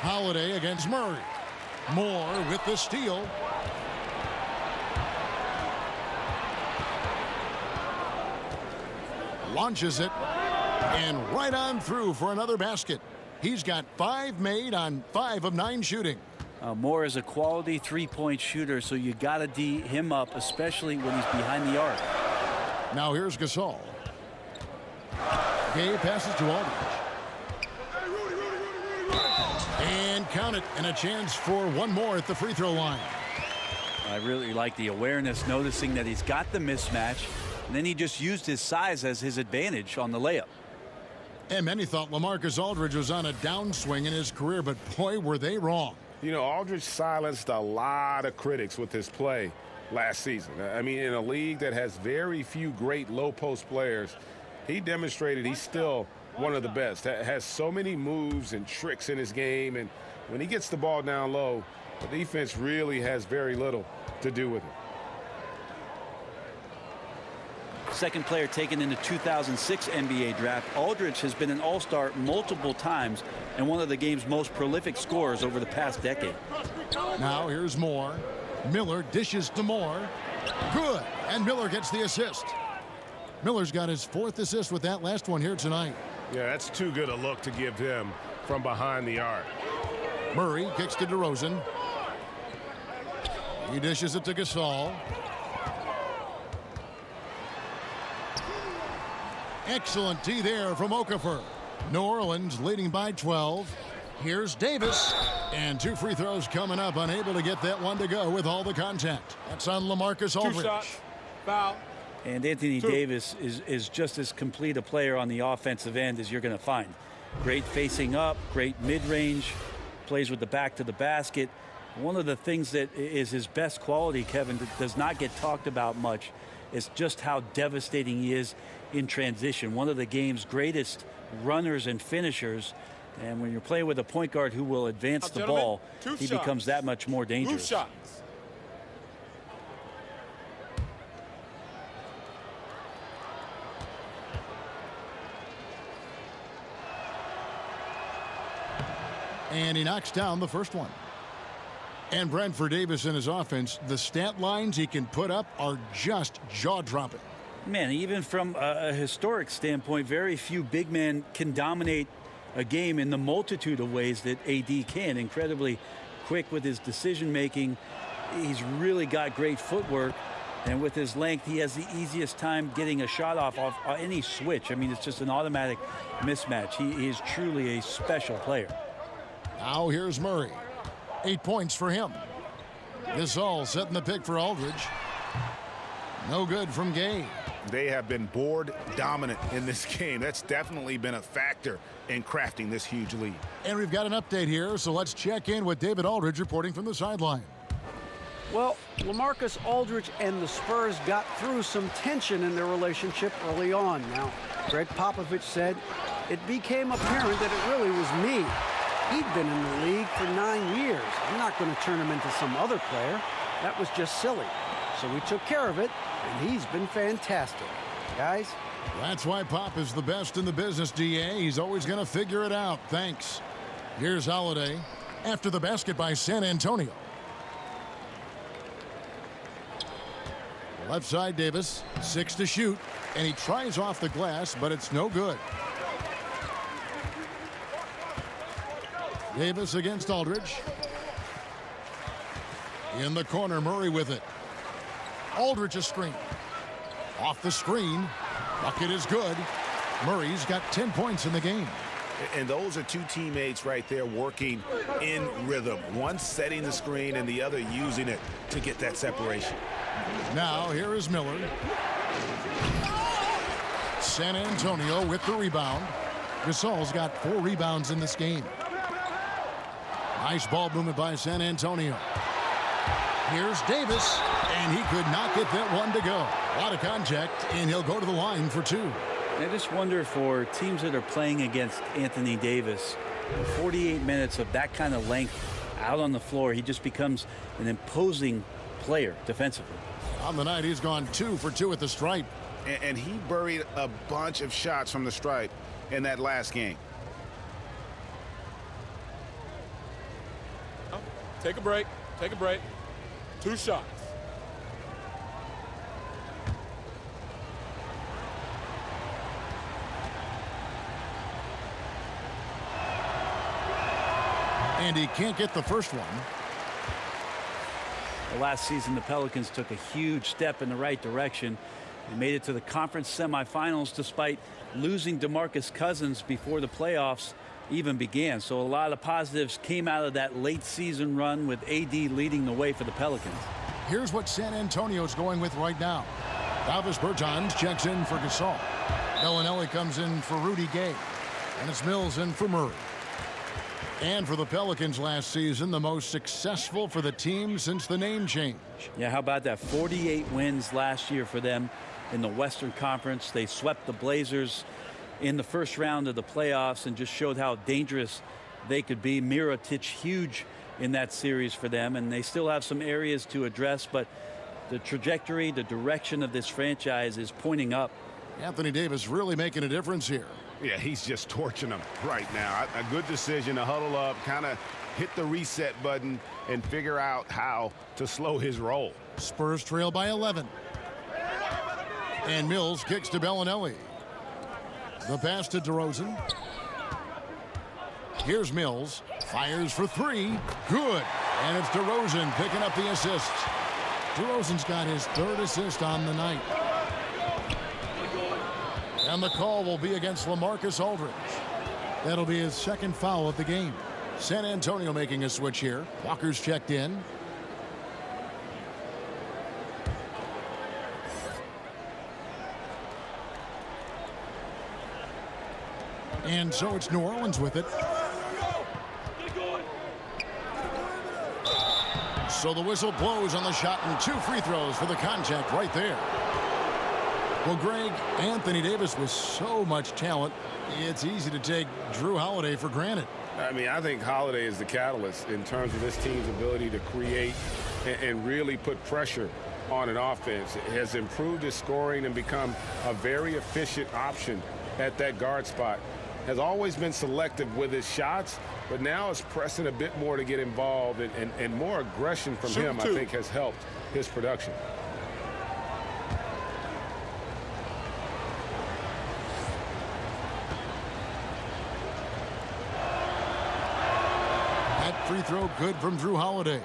Holiday against Murray. Moore with the steal. Launches it. And right on through for another basket. He's got 5 made on 5 of 9 shooting.
Moore is a quality three-point shooter, so you got to D him up, especially when he's behind the arc.
Now here's Gasol. Gay passes to Aldridge. And count it, and a chance for one more at the free throw line.
I really like the awareness, noticing that he's got the mismatch, and then he just used his size as his advantage on the layup.
And many thought LaMarcus Aldridge was on a downswing in his career, but boy, were they wrong.
You know, Aldridge silenced a lot of critics with his play last season. I mean, in a league that has very few great low-post players, he demonstrated he's still one of the best. Has so many moves and tricks in his game, and when he gets the ball down low, the defense really has very little to do with it.
Second player taken in the 2006 NBA draft, Aldridge has been an all-star multiple times and one of the game's most prolific scorers over the past decade.
Now here's Moore. Miller dishes to Moore. Good. And Miller gets the assist. Miller's got his 4th assist with that last one here tonight.
Yeah, that's too good a look to give him from behind the arc.
Murray kicks to DeRozan. He dishes it to Gasol. Excellent D there from Okafor. New Orleans leading by 12. Here's Davis. And 2 free throws coming up. Unable to get that one to go with all the contact. That's on LaMarcus Aldridge.
2 shots. Foul.
And Anthony Davis is just as complete a player on the offensive end as you're going to find. Great facing up, great mid-range, plays with the back to the basket. One of the things that is his best quality, Kevin, that does not get talked about much, is just how devastating he is in transition. One of the game's greatest runners and finishers. And when you're playing with a point guard who will advance the ball, he becomes that much more dangerous.
2 shots.
And he knocks down the first one. And Brentford Davis in his offense, the stat lines he can put up are just jaw-dropping.
Man, even from a historic standpoint, very few big men can dominate a game in the multitude of ways that AD can. Incredibly quick with his decision-making. He's really got great footwork. And with his length, he has the easiest time getting a shot off any switch. I mean, it's just an automatic mismatch. He is truly a special player.
Now here's Murray. 8 points for him. Gasol setting the pick for Aldridge. No good from Gay.
They have been board dominant in this game. That's definitely been a factor in crafting this huge lead.
And we've got an update here, so let's check in with David Aldridge reporting from the sideline.
Well, LaMarcus Aldridge and the Spurs got through some tension in their relationship early on. Now, Greg Popovich said it became apparent that it really was me. He'd been in the league for 9 years. I'm not going to turn him into some other player. That was just silly. So we took care of it, and he's been fantastic. Guys?
That's why Pop is the best in the business, DA. He's always going to figure it out. Thanks. Here's Holiday after the basket by San Antonio. Left side, Davis. 6 to shoot, and he tries off the glass, but it's no good. Davis against Aldridge. In the corner, Murray with it. Aldridge a screen. Off the screen. Bucket is good. Murray's got 10 points in the game.
And those are 2 teammates right there working in rhythm. One setting the screen and the other using it to get that separation.
Now here is Miller. San Antonio with the rebound. Gasol's got 4 rebounds in this game. Nice ball movement by San Antonio. Here's Davis, and he could not get that one to go. A lot of contact, and he'll go to the line for 2.
I just wonder for teams that are playing against Anthony Davis, 48 minutes of that kind of length out on the floor, he just becomes an imposing player defensively.
On the night, he's gone 2 for 2 at the stripe.
And he buried a bunch of shots from the stripe in that last game.
Take a break. Take a break. 2 shots.
And he can't get the first one.
Last season, the Pelicans took a huge step in the right direction and made it to the conference semifinals despite losing DeMarcus Cousins before the playoffs even began. So a lot of positives came out of that late season run with AD leading the way for the Pelicans.
Here's what San Antonio's going with right now. Davis Bertans checks in for Gasol. Bellinelli comes in for Rudy Gay. And it's Mills in for Murray. And for the Pelicans last season, the most successful for the team since the name change.
Yeah, how about that? 48 wins last year for them in the Western Conference. They swept the Blazers in the first round of the playoffs and just showed how dangerous they could be. Mirotic huge in that series for them, and they still have some areas to address, but the trajectory, the direction of this franchise is pointing up.
Anthony Davis really making a difference here.
Yeah, he's just torching them right now. A good decision to huddle up, kind of hit the reset button and figure out how to slow his roll.
Spurs trail by 11. And Mills kicks to Bellinelli. The pass to DeRozan. Here's Mills. Fires for three. Good. And it's DeRozan picking up the assist. DeRozan's got his third assist on the night. And the call will be against LaMarcus Aldridge. That'll be his second foul of the game. San Antonio making a switch here. Walker's checked in. And so it's New Orleans with it. So the whistle blows on the shot and 2 free throws for the contact right there. Well, Greg, Anthony Davis with so much talent, it's easy to take Drew Holiday for granted.
I mean, I think Holiday is the catalyst in terms of this team's ability to create and really put pressure on an offense. It has improved his scoring and become a very efficient option at that guard spot. Has always been selective with his shots, but now is pressing a bit more to get involved, and more aggression from him, I think, has helped his production.
That free throw good from Drew Holiday.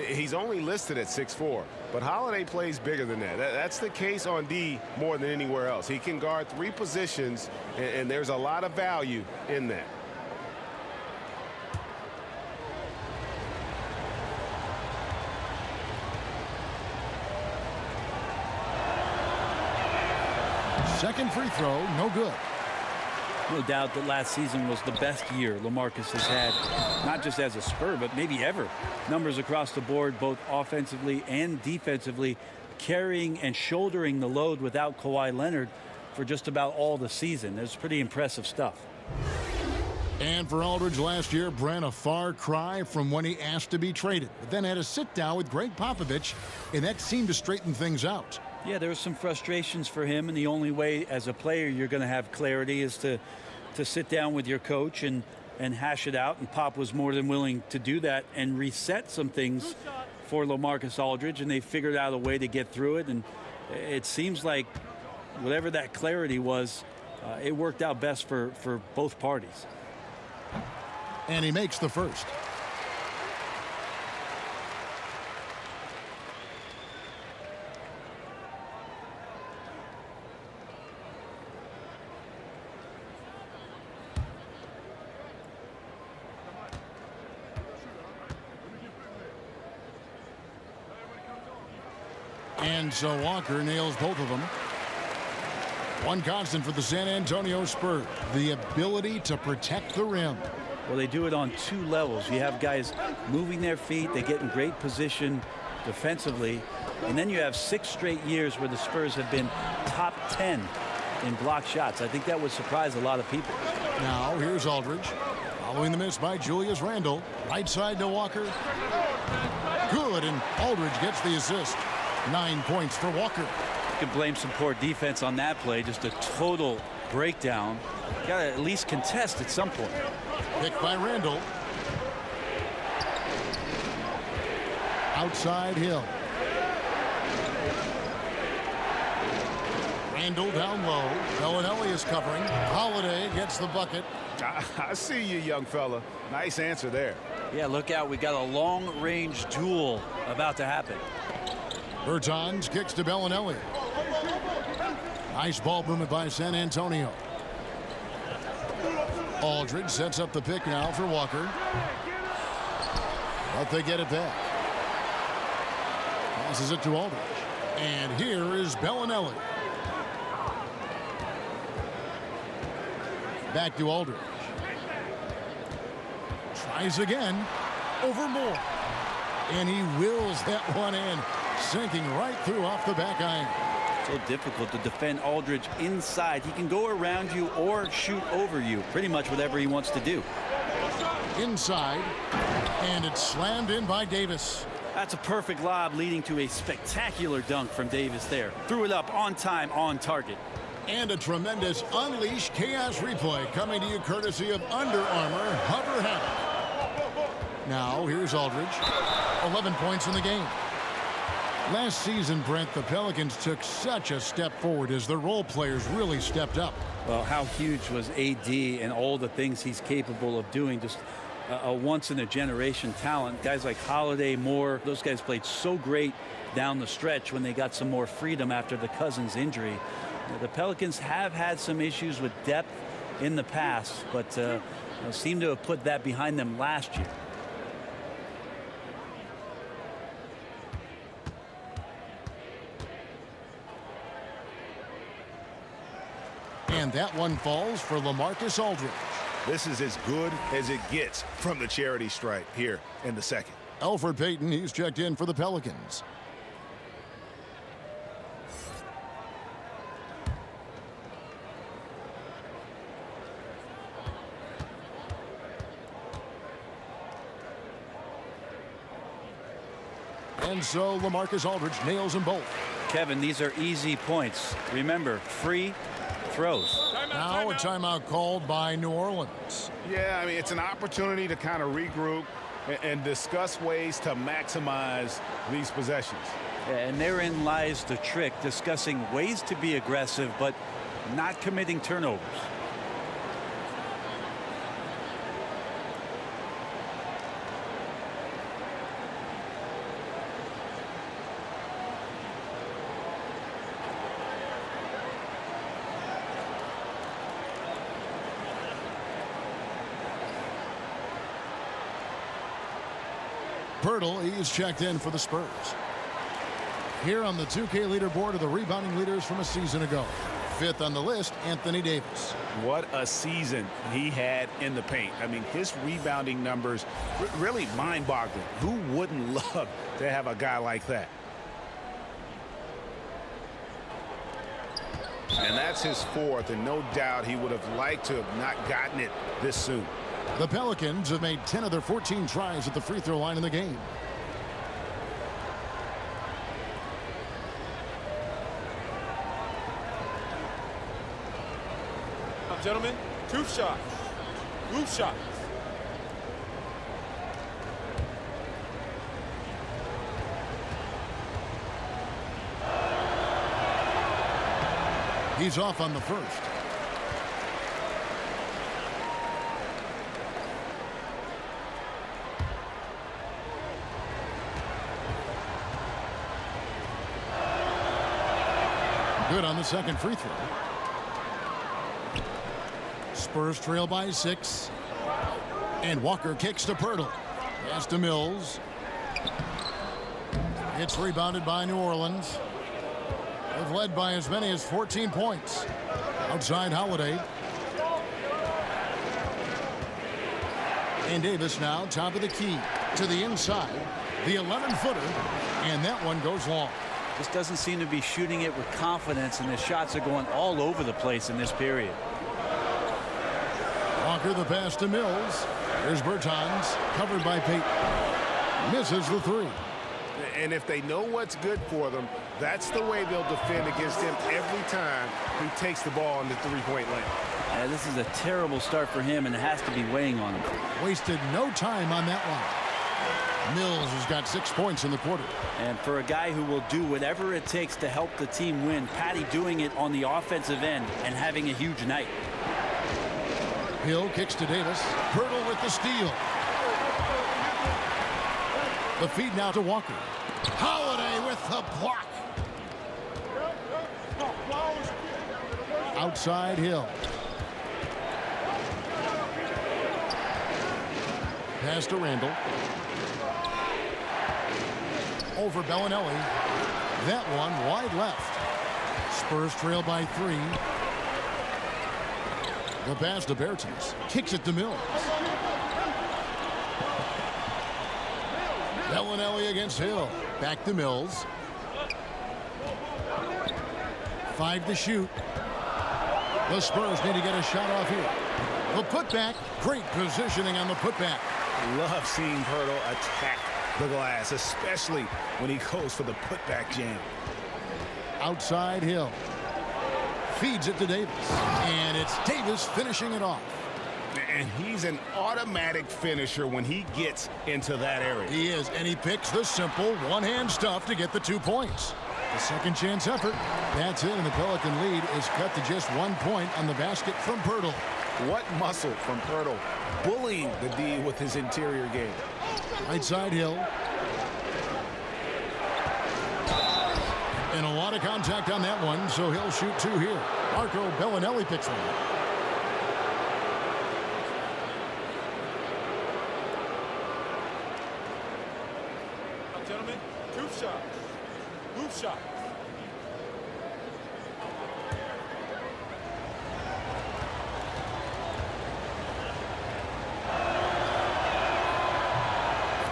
He's only listed at 6'4", but Holiday plays bigger than that. That's the case on D more than anywhere else. He can guard 3 positions, and there's a lot of value in that.
Second free throw, no good.
No doubt that last season was the best year LaMarcus has had, not just as a Spur, but maybe ever. Numbers across the board, both offensively and defensively, carrying and shouldering the load without Kawhi Leonard for just about all the season. It's pretty impressive stuff.
And for Aldridge last year, Brent, a far cry from when he asked to be traded, but then had a sit-down with Greg Popovich, and that seemed to straighten things out.
Yeah, there were some frustrations for him, and the only way as a player you're going to have clarity is to sit down with your coach and hash it out, and Pop was more than willing to do that and reset some things for LaMarcus Aldridge, and they figured out a way to get through it, and it seems like whatever that clarity was, it worked out best for both parties.
And he makes the first. And so Walker nails both of them. One constant for the San Antonio Spurs, the ability to protect the rim.
Well, they do it on 2 levels. You have guys moving their feet. They get in great position defensively. And then you have 6 straight years where the Spurs have been top 10 in block shots. I think that would surprise a lot of people.
Now here's Aldridge. Following the miss by Julius Randle. Right side to Walker. Good, and Aldridge gets the assist. 9 points for Walker.
You can blame some poor defense on that play. Just a total breakdown. Got to at least contest at some point.
Picked by Randle. Outside Hill. Randle down low. Bellinelli is covering. Holiday gets the bucket.
I see you, young fella. Nice answer there.
Yeah, look out. We got a long-range duel about to happen.
Bertans kicks to Bellinelli. Nice ball movement by San Antonio. Aldridge sets up the pick now for Walker. But they get it back. Passes it to Aldridge. And here is Bellinelli. Back to Aldridge. Tries again. Over Moore. And he wills that one in. Sinking right through off the back iron.
So difficult to defend Aldridge inside. He can go around you or shoot over you. Pretty much whatever he wants to do.
Inside. And it's slammed in by Davis.
That's a perfect lob leading to a spectacular dunk from Davis there. Threw it up on time, on target.
And a tremendous Unleash Chaos replay coming to you courtesy of Under Armour Hover Hammock. Now here's Aldridge. 11 points in the game. Last season, Brent, the Pelicans took such a step forward as their role players really stepped up.
Well, how huge was AD and all the things he's capable of doing? Just a once-in-a-generation talent. Guys like Holiday, Moore, those guys played so great down the stretch when they got some more freedom after the Cousins injury. The Pelicans have had some issues with depth in the past, but seem to have put that behind them last year.
And that one falls for LaMarcus Aldridge.
This is as good as it gets from the charity stripe here in the second.
Elfrid Payton, he's checked in for the Pelicans. And so LaMarcus Aldridge nails them both.
Kevin, these are easy points. Remember, free throws.
Now a timeout called by New Orleans.
Yeah, I mean, it's an opportunity to kind of regroup and discuss ways to maximize these possessions.
And therein lies the trick, discussing ways to be aggressive, but not committing turnovers.
Pirtle, he is checked in for the Spurs. Here on the 2K leaderboard are the rebounding leaders from a season ago. Fifth on the list, Anthony Davis.
What a season he had in the paint. I mean, his rebounding numbers really mind-boggling. Who wouldn't love to have a guy like that? And that's his fourth, and no doubt he would have liked to have not gotten it this soon.
The Pelicans have made 10 of their 14 tries at the free throw line in the game.
Gentlemen, two shots. Two shots.
He's off on the first. Good on the second free throw. Spurs trail by 6. And Walker kicks to Pirtle. Pass to Mills. It's rebounded by New Orleans. They've led by as many as 14 points. Outside Holiday. And Davis now top of the key to the inside. The 11-footer. And that one goes long.
Just doesn't seem to be shooting it with confidence, and the shots are going all over the place in this period.
Walker the pass to Mills. There's Bertans, covered by Payton. Misses the three.
And if they know what's good for them, that's the way they'll defend against him every time he takes the ball in the three-point lane.
This is a terrible start for him, and it has to be weighing on him.
Wasted no time on that one. Mills has got 6 points in the quarter.
And for a guy who will do whatever it takes to help the team win, Patty doing it on the offensive end and having a huge night.
Hill kicks to Davis. Pirtle with the steal. The feed now to Walker. Holiday with the block. Outside Hill. Pass to Randall. Over Bellinelli. That one wide left. Spurs trail by 3. The pass to Bertans. Kicks it to Mills. Bellinelli against Hill. Back to Mills. 5 to shoot. The Spurs need to get a shot off here. The putback. Great positioning on the putback.
Love seeing Pirtle attack the glass, especially when he goes for the putback jam.
Outside Hill. Feeds it to Davis. And it's Davis finishing it off.
And he's an automatic finisher when he gets into that area.
He is, and he picks the simple one-hand stuff to get the 2 points. The second chance effort. That's it, and the Pelican lead is cut to just 1 point on the basket from Pirtle.
What muscle from Pirtle, bullying the D with his interior game.
Right side Hill. And a lot of contact on that one, so he'll shoot 2 here. Marco Bellinelli picks one.
Gentlemen, 2 shots. Move shot.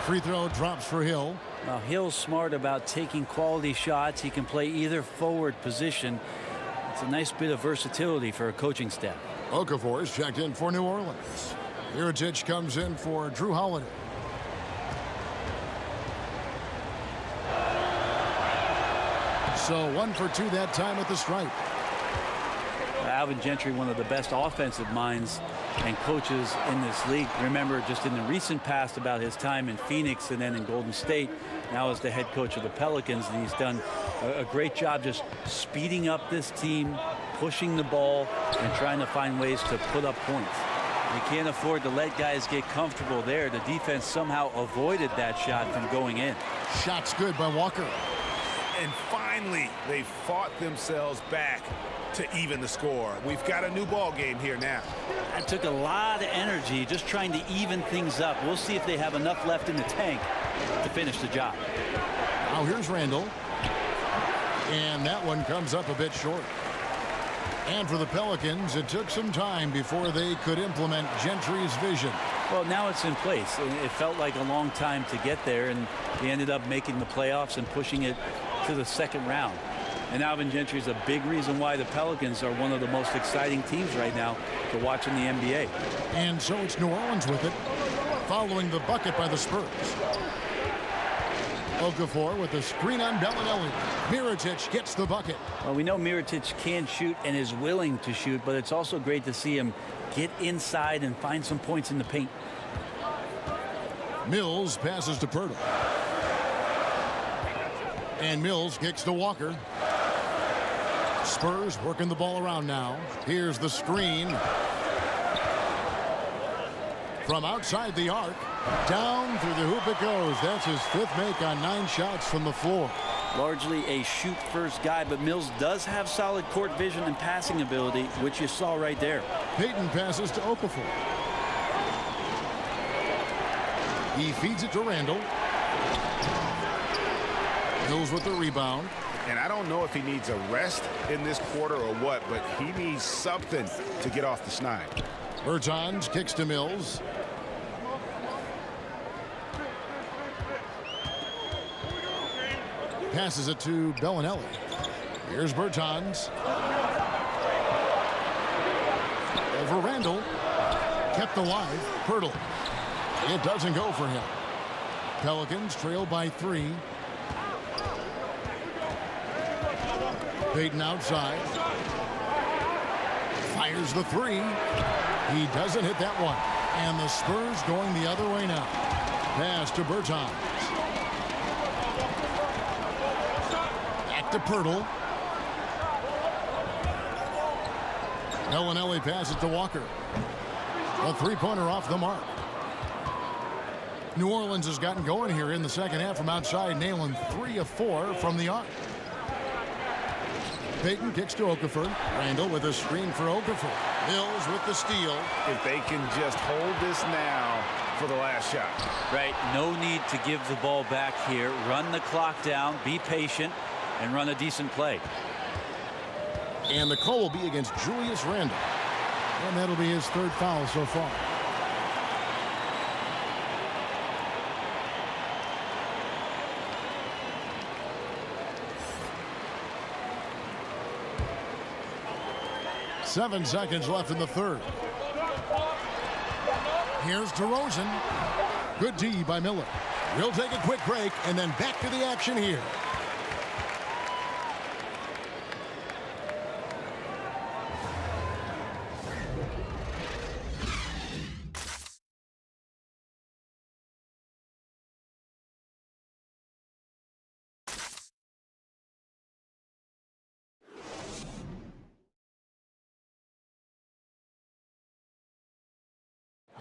Free throw drops for Hill.
Now, Hill's smart about taking quality shots. He can play either forward position. It's a nice bit of versatility for a coaching staff.
Okafor is checked in for New Orleans. Mirotic comes in for Drew Holiday. So 1 for 2 that time at the stripe.
Alvin Gentry, one of the best offensive minds and coaches in this league. Remember just in the recent past about his time in Phoenix and then in Golden State. Now as the head coach of the Pelicans, and he's done a great job just speeding up this team, pushing the ball, and trying to find ways to put up points. You can't afford to let guys get comfortable there. The defense somehow avoided that shot from going in.
Shot's good by Walker.
And finally, they fought themselves back to even the score. We've got a new ball game here now.
It took a lot of energy just trying to even things up. We'll see if they have enough left in the tank to finish the job.
Now here's Randall. And that one comes up a bit short. And for the Pelicans, it took some time before they could implement Gentry's vision.
Well, now it's in place. It felt like a long time to get there, and they ended up making the playoffs and pushing it to the second round. And Alvin Gentry is a big reason why the Pelicans are one of the most exciting teams right now to watch in the NBA.
And so it's New Orleans with it, following the bucket by the Spurs. Okafor with a screen on Bellinelli. Mirotic gets the bucket.
Well, we know Mirotic can shoot and is willing to shoot, but it's also great to see him get inside and find some points in the paint.
Mills passes to Pirtle. And Mills kicks to Walker. Spurs working the ball around now. Here's the screen. From outside the arc. Down through the hoop it goes. That's his 5th make on 9 shots from the floor.
Largely a shoot-first guy, but Mills does have solid court vision and passing ability, which you saw right there.
Payton passes to Okafor. He feeds it to Randall. Mills with the rebound.
And I don't know if he needs a rest in this quarter or what, but he needs something to get off the schneid.
Bertans kicks to Mills. Passes it to Bellinelli. Here's Bertans. Over Randall. Kept alive. Pirtle. It doesn't go for him. Pelicans trail by 3. Payton outside. Fires the 3. He doesn't hit that one. And the Spurs going the other way now. Pass to Bertans. Back to Pirtle. Bellinelli passes to Walker. A 3-pointer off the mark. New Orleans has gotten going here in the second half from outside, nailing 3 of 4 from the arc. Payton kicks to Okafor. Randall with a screen for Okafor. Mills with the steal.
If they can just hold this now for the last shot.
Right, no need to give the ball back here. Run the clock down, be patient, and run a decent play.
And the call will be against Julius Randle. And that'll be his 3rd foul so far. Seven seconds left in the 3rd. Here's DeRozan. Good D by Miller. We'll take a quick break and then back to the action here.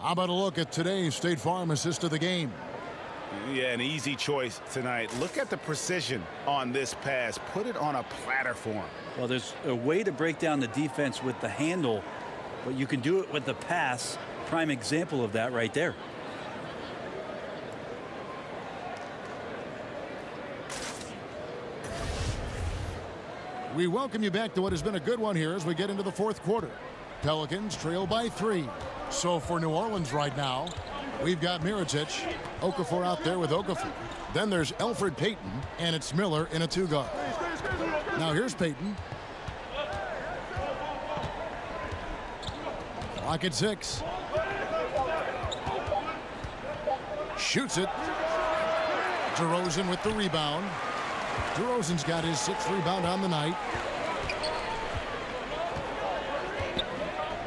How about a look at today's State Farm assist of the game?
Yeah, an easy choice tonight. Look at the precision on this pass. Put it on a platter for him.
Well, there's a way to break down the defense with the handle, but you can do it with the pass. Prime example of that right there.
We welcome you back to what has been a good one here as we get into the fourth quarter. Pelicans trail by 3. So for New Orleans right now, we've got Mirotic, Okafor out there with Okafor. Then there's Elfrid Payton, and it's Miller in a 2-guard. Now here's Payton. Clock at 6. Shoots it. DeRozan with the rebound. DeRozan's got his 6th rebound on the night.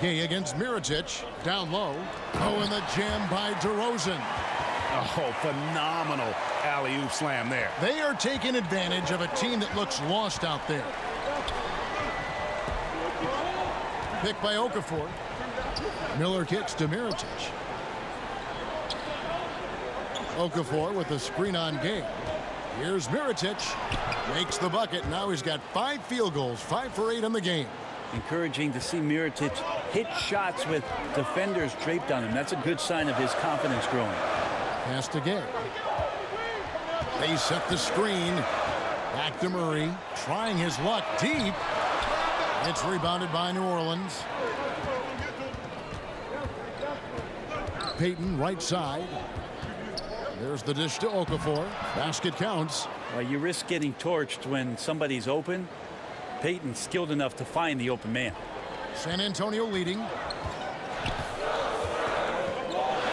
Gay against Mirotic. Down low. Oh, and the jam by DeRozan.
Oh, phenomenal alley-oop slam there.
They are taking advantage of a team that looks lost out there. Pick by Okafor. Miller kicks to Mirotic. Okafor with a screen on Gay. Here's Mirotic. Makes the bucket. Now he's got 5 field goals, 5 for 8 in the game.
Encouraging to see Mirotic hit shots with defenders draped on him. That's a good sign of his confidence growing.
Pass to Gay. They set the screen. Back to Murray. Trying his luck deep. It's rebounded by New Orleans. Payton right side. There's the dish to Okafor. Basket counts.
You risk getting torched when somebody's open. Payton's skilled enough to find the open man.
San Antonio leading.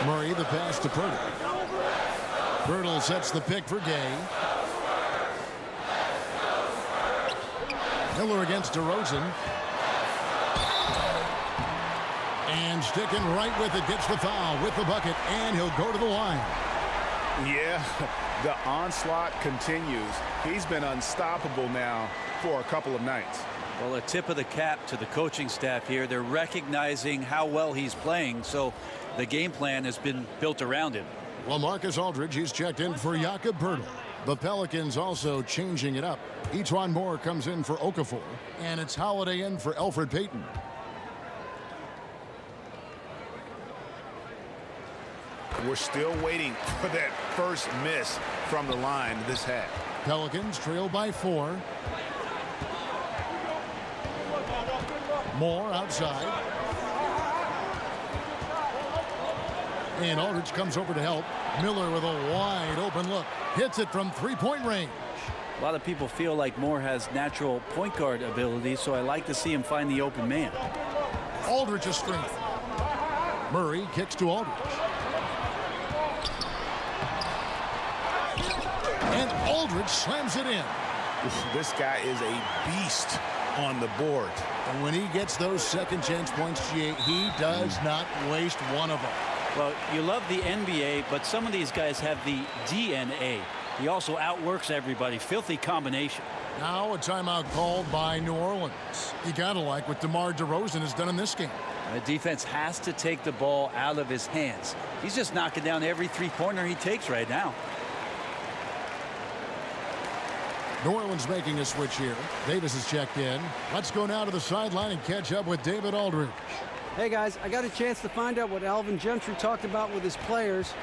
Murray the pass to Pirtle. Pirtle sets the pick for Gay. Miller against DeRozan. And sticking right with it, gets the foul with the bucket, and he'll go to the line.
Yeah, the onslaught continues. He's been unstoppable now for a couple of nights.
Well, a tip of the cap to the coaching staff here. They're recognizing how well he's playing, so the game plan has been built around him.
Well, Marcus Aldridge, he's checked in for Jakob Poeltl. The Pelicans also changing it up. Etuan Moore comes in for Okafor, and it's Holiday in for Elfrid Payton.
We're still waiting for that first miss from the line this half.
Pelicans trail by 4. Moore outside. And Aldridge comes over to help. Miller with a wide open look. Hits it from 3-point range.
A lot of people feel like Moore has natural point guard ability, so I like to see him find the open man.
Aldridge's strength. Murray kicks to Aldridge. And Aldridge slams it in.
This guy is a beast on the board.
And when he gets those second chance points, he does not waste one of them.
Well, you love the NBA, but some of these guys have the DNA. He also outworks everybody. Filthy combination.
Now a timeout called by New Orleans. You gotta like what DeMar DeRozan has done in this game.
The defense has to take the ball out of his hands. He's just knocking down every three-pointer he takes right now.
New Orleans making a switch here. Davis is checked in. Let's go now to the sideline and catch up with David Aldridge.
Hey guys, I got a chance to find out what Alvin Gentry talked about with his players.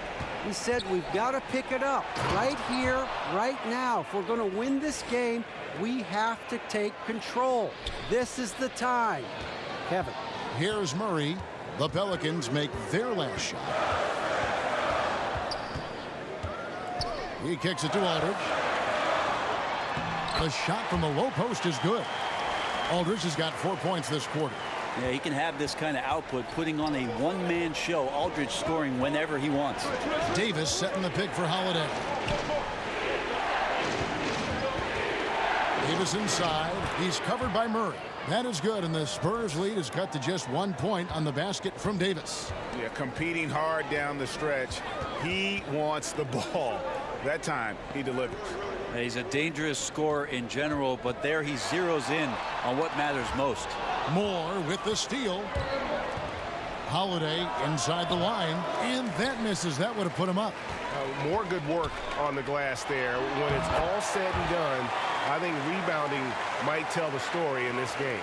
He said we've got to pick it up right here, right now. If we're going to win this game, we have to take control. This is the time. Kevin.
Here's Murray. The Pelicans make their last shot. He kicks it to Aldridge. The shot from the low post is good. Aldridge has got 4 points this quarter.
Yeah, he can have this kind of output, putting on a one-man show. Aldridge scoring whenever he wants.
Davis setting the pick for Holiday. Davis inside. He's covered by Murray. That is good, and the Spurs lead is cut to just 1 point on the basket from Davis.
Yeah, competing hard down the stretch. He wants the ball. That time, he delivers.
He's a dangerous scorer in general, but there he zeroes in on what matters most.
Moore with the steal. Holiday inside the line, and that misses. That would have put him up.
More good work on the glass there. When it's all said and done, I think rebounding might tell the story in this game.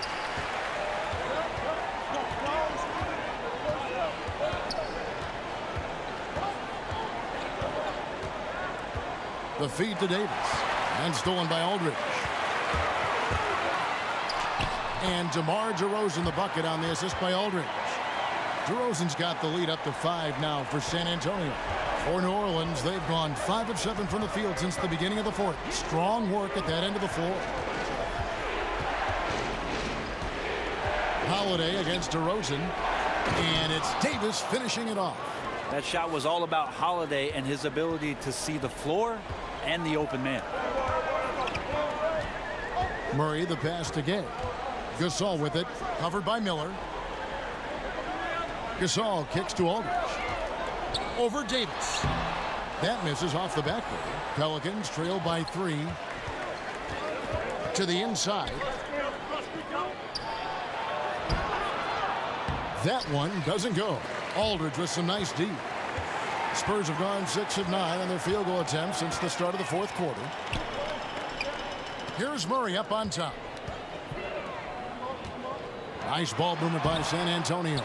The feed to Davis, and stolen by Aldridge. And DeMar DeRozan the bucket on the assist by Aldridge. DeRozan's got the lead up to 5 now for San Antonio. For New Orleans, they've gone 5 of 7 from the field since the beginning of the fourth. Strong work at that end of the floor. Holiday against DeRozan, and it's Davis finishing it off.
That shot was all about Holiday and his ability to see the floor and the open man.
Murray the pass to Gay. Gasol with it, covered by Miller. Gasol kicks to Aldridge. Over Davis. That misses off the backboard. Pelicans trail by 3. To the inside. That one doesn't go. Aldridge with some nice D. Spurs have gone 6 of 9 on their field goal attempts since the start of the fourth quarter. Here's Murray up on top. Nice ball movement by San Antonio.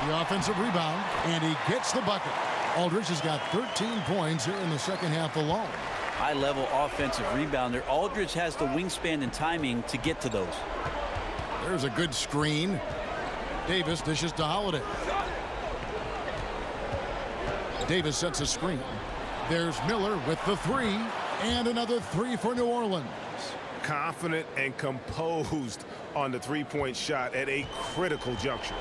The offensive rebound, and he gets the bucket. Aldridge has got 13 points here in the second half alone.
High-level offensive rebounder. Aldridge has the wingspan and timing to get to those.
There's a good screen. Davis dishes to Holiday. Davis sets a screen. There's Miller with the 3, and another 3 for New Orleans.
Confident and composed on the three-point shot at a critical juncture.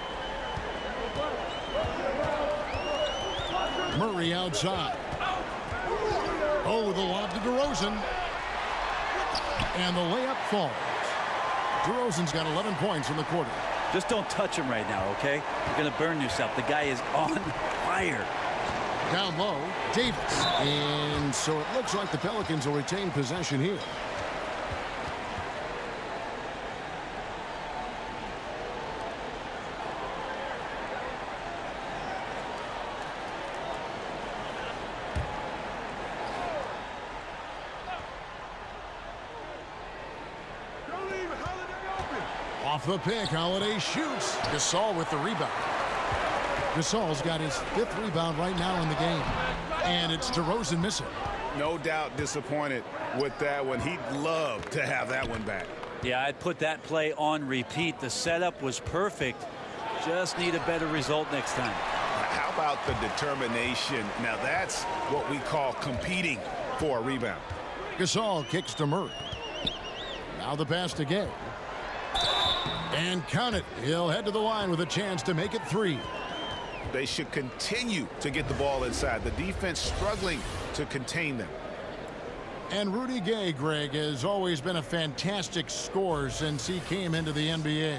Murray outside. Oh, the lob to DeRozan. And the layup falls. DeRozan's got 11 points in the quarter.
Just don't touch him right now, okay? You're going to burn yourself. The guy is on fire.
Down low, Davis. And so it looks like the Pelicans will retain possession here. Off the pick, Holiday shoots. Gasol with the rebound. Gasol's got his 5th rebound right now in the game. And it's DeRozan missing.
No doubt disappointed with that one. He'd love to have that one back.
Yeah, I'd put that play on repeat. The setup was perfect. Just need a better result next time.
How about the determination? Now that's what we call competing for a rebound.
Gasol kicks to Murray. Now the pass to Gay. And count it. He'll head to the line with a chance to make it 3.
They should continue to get the ball inside. The defense struggling to contain them.
And Rudy Gay, Greg, has always been a fantastic scorer since he came into the NBA.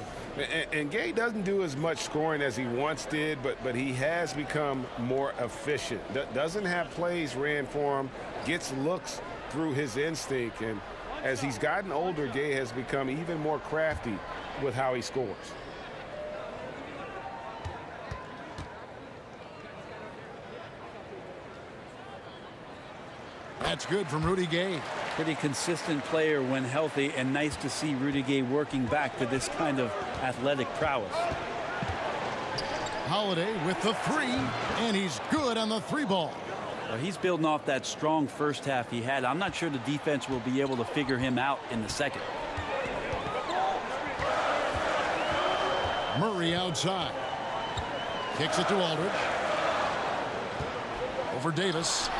And Gay doesn't do as much scoring as he once did, but he has become more efficient. Doesn't have plays ran for him, gets looks through his instinct, and as he's gotten older, Gay has become even more crafty with how he scores.
That's good from Rudy Gay.
Pretty consistent player when healthy, and nice to see Rudy Gay working back to this kind of athletic prowess.
Holiday with the 3, and he's good on the 3-ball.
Well, he's building off that strong first half he had. I'm not sure the defense will be able to figure him out in the second.
Murray outside. Kicks it to Aldridge. Over Davis.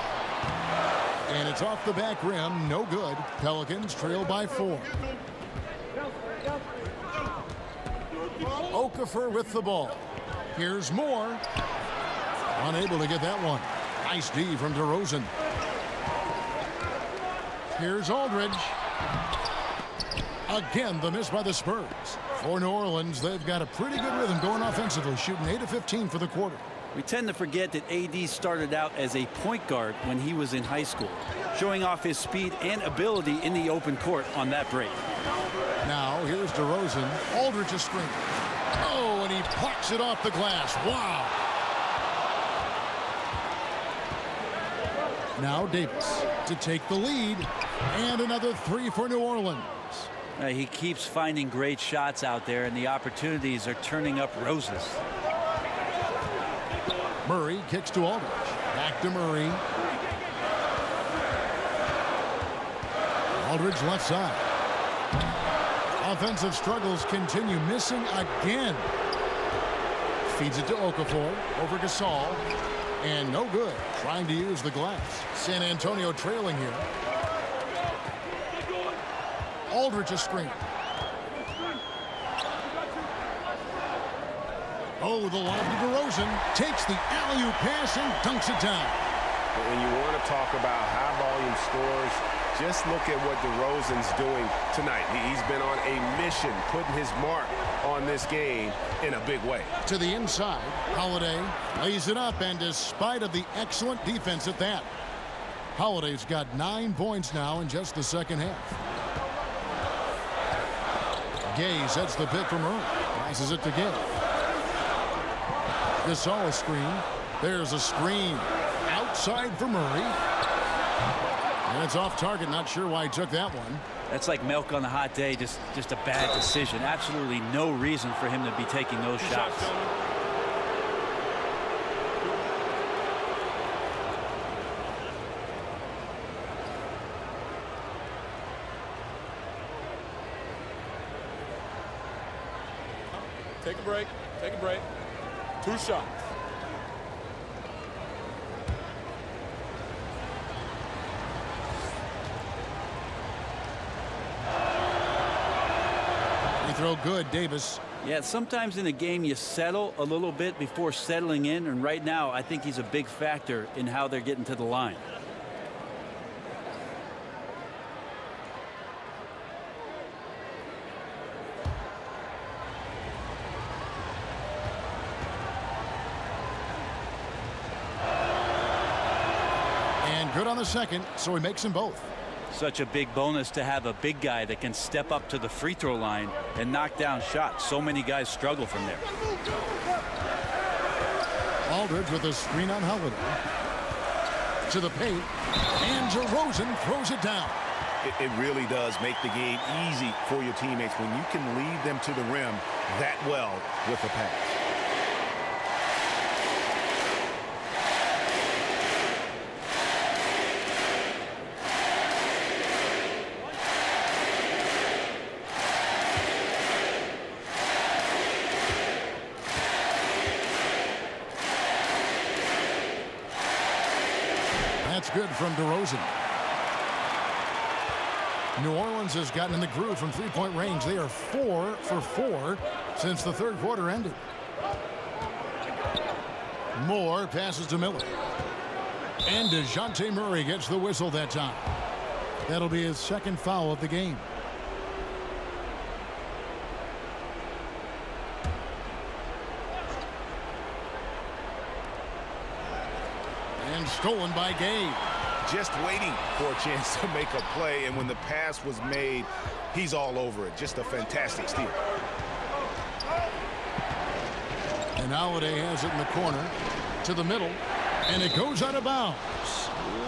And it's off the back rim. No good. Pelicans trail by 4. Okafor with the ball. Here's Moore. Unable to get that one. Nice D from DeRozan. Here's Aldridge. Again, the miss by the Spurs. For New Orleans, they've got a pretty good rhythm going offensively, shooting 8 of 15 for the quarter.
We tend to forget that AD started out as a point guard when he was in high school, showing off his speed and ability in the open court on that break.
Now, here's DeRozan. Aldridge a screen. Oh, and he plucks it off the glass. Wow. Now Davis to take the lead. And another three for New Orleans.
He keeps finding great shots out there, and the opportunities are turning up roses.
Murray kicks to Aldridge. Back to Murray. Aldridge left side. Offensive struggles continue. Missing again. Feeds it to Okafor. Over Gasol. And no good. Trying to use the glass. San Antonio trailing here. Aldridge a screen. Oh, the lob to DeRozan. Takes the alley-oop pass and dunks it down.
When you want to talk about high-volume scores, just look at what DeRozan's doing tonight. He's been on a mission, putting his mark on this game in a big way.
To the inside, Holiday lays it up, and despite of the excellent defense at that, Holiday's got 9 points now in just the second half. Gay sets the pick for Murray. Passes it to Gay. Gasol a screen. There's a screen outside for Murray. And it's off target. Not sure why he took that one.
That's like milk on a hot day. Just a bad decision. Absolutely no reason for him to be taking those shots.
Take a break. Take a break. 2 shots.
Free throw good, Davis.
Yeah, sometimes in a game you settle a little bit before settling in, and right now I think he's a big factor in how they're getting to the line.
Good on the second, so he makes them both.
Such a big bonus to have a big guy that can step up to the free throw line and knock down shots. So many guys struggle from there.
Aldridge with a screen on Holiday. To the paint, and DeRozan throws it down.
It really does make the game easy for your teammates when you can lead them to the rim that well with a pass.
That's good from DeRozan. New Orleans has gotten in the groove from three-point range. They are 4 for 4 since the third quarter ended. Moore passes to Miller. And DeJounte Murray gets the whistle that time. That'll be his second foul of the game. And stolen by Gay.
Just waiting for a chance to make a play, and when the pass was made, he's all over it. Just a fantastic steal.
And Holiday has it in the corner to the middle, and it goes out of bounds.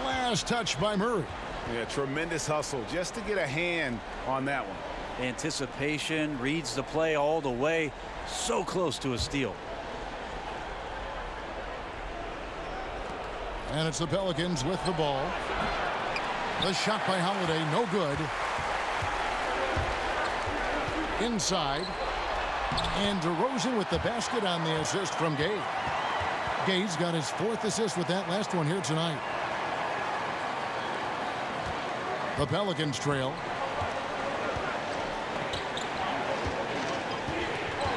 Last touch by Murray.
Yeah, tremendous hustle just to get a hand on that one.
Anticipation, reads the play all the way. So close to a steal.
And it's the Pelicans with the ball. The shot by Holiday, no good. Inside. And DeRozan with the basket on the assist from Gay. Gay's got his 4th assist with that last one here tonight. The Pelicans trail.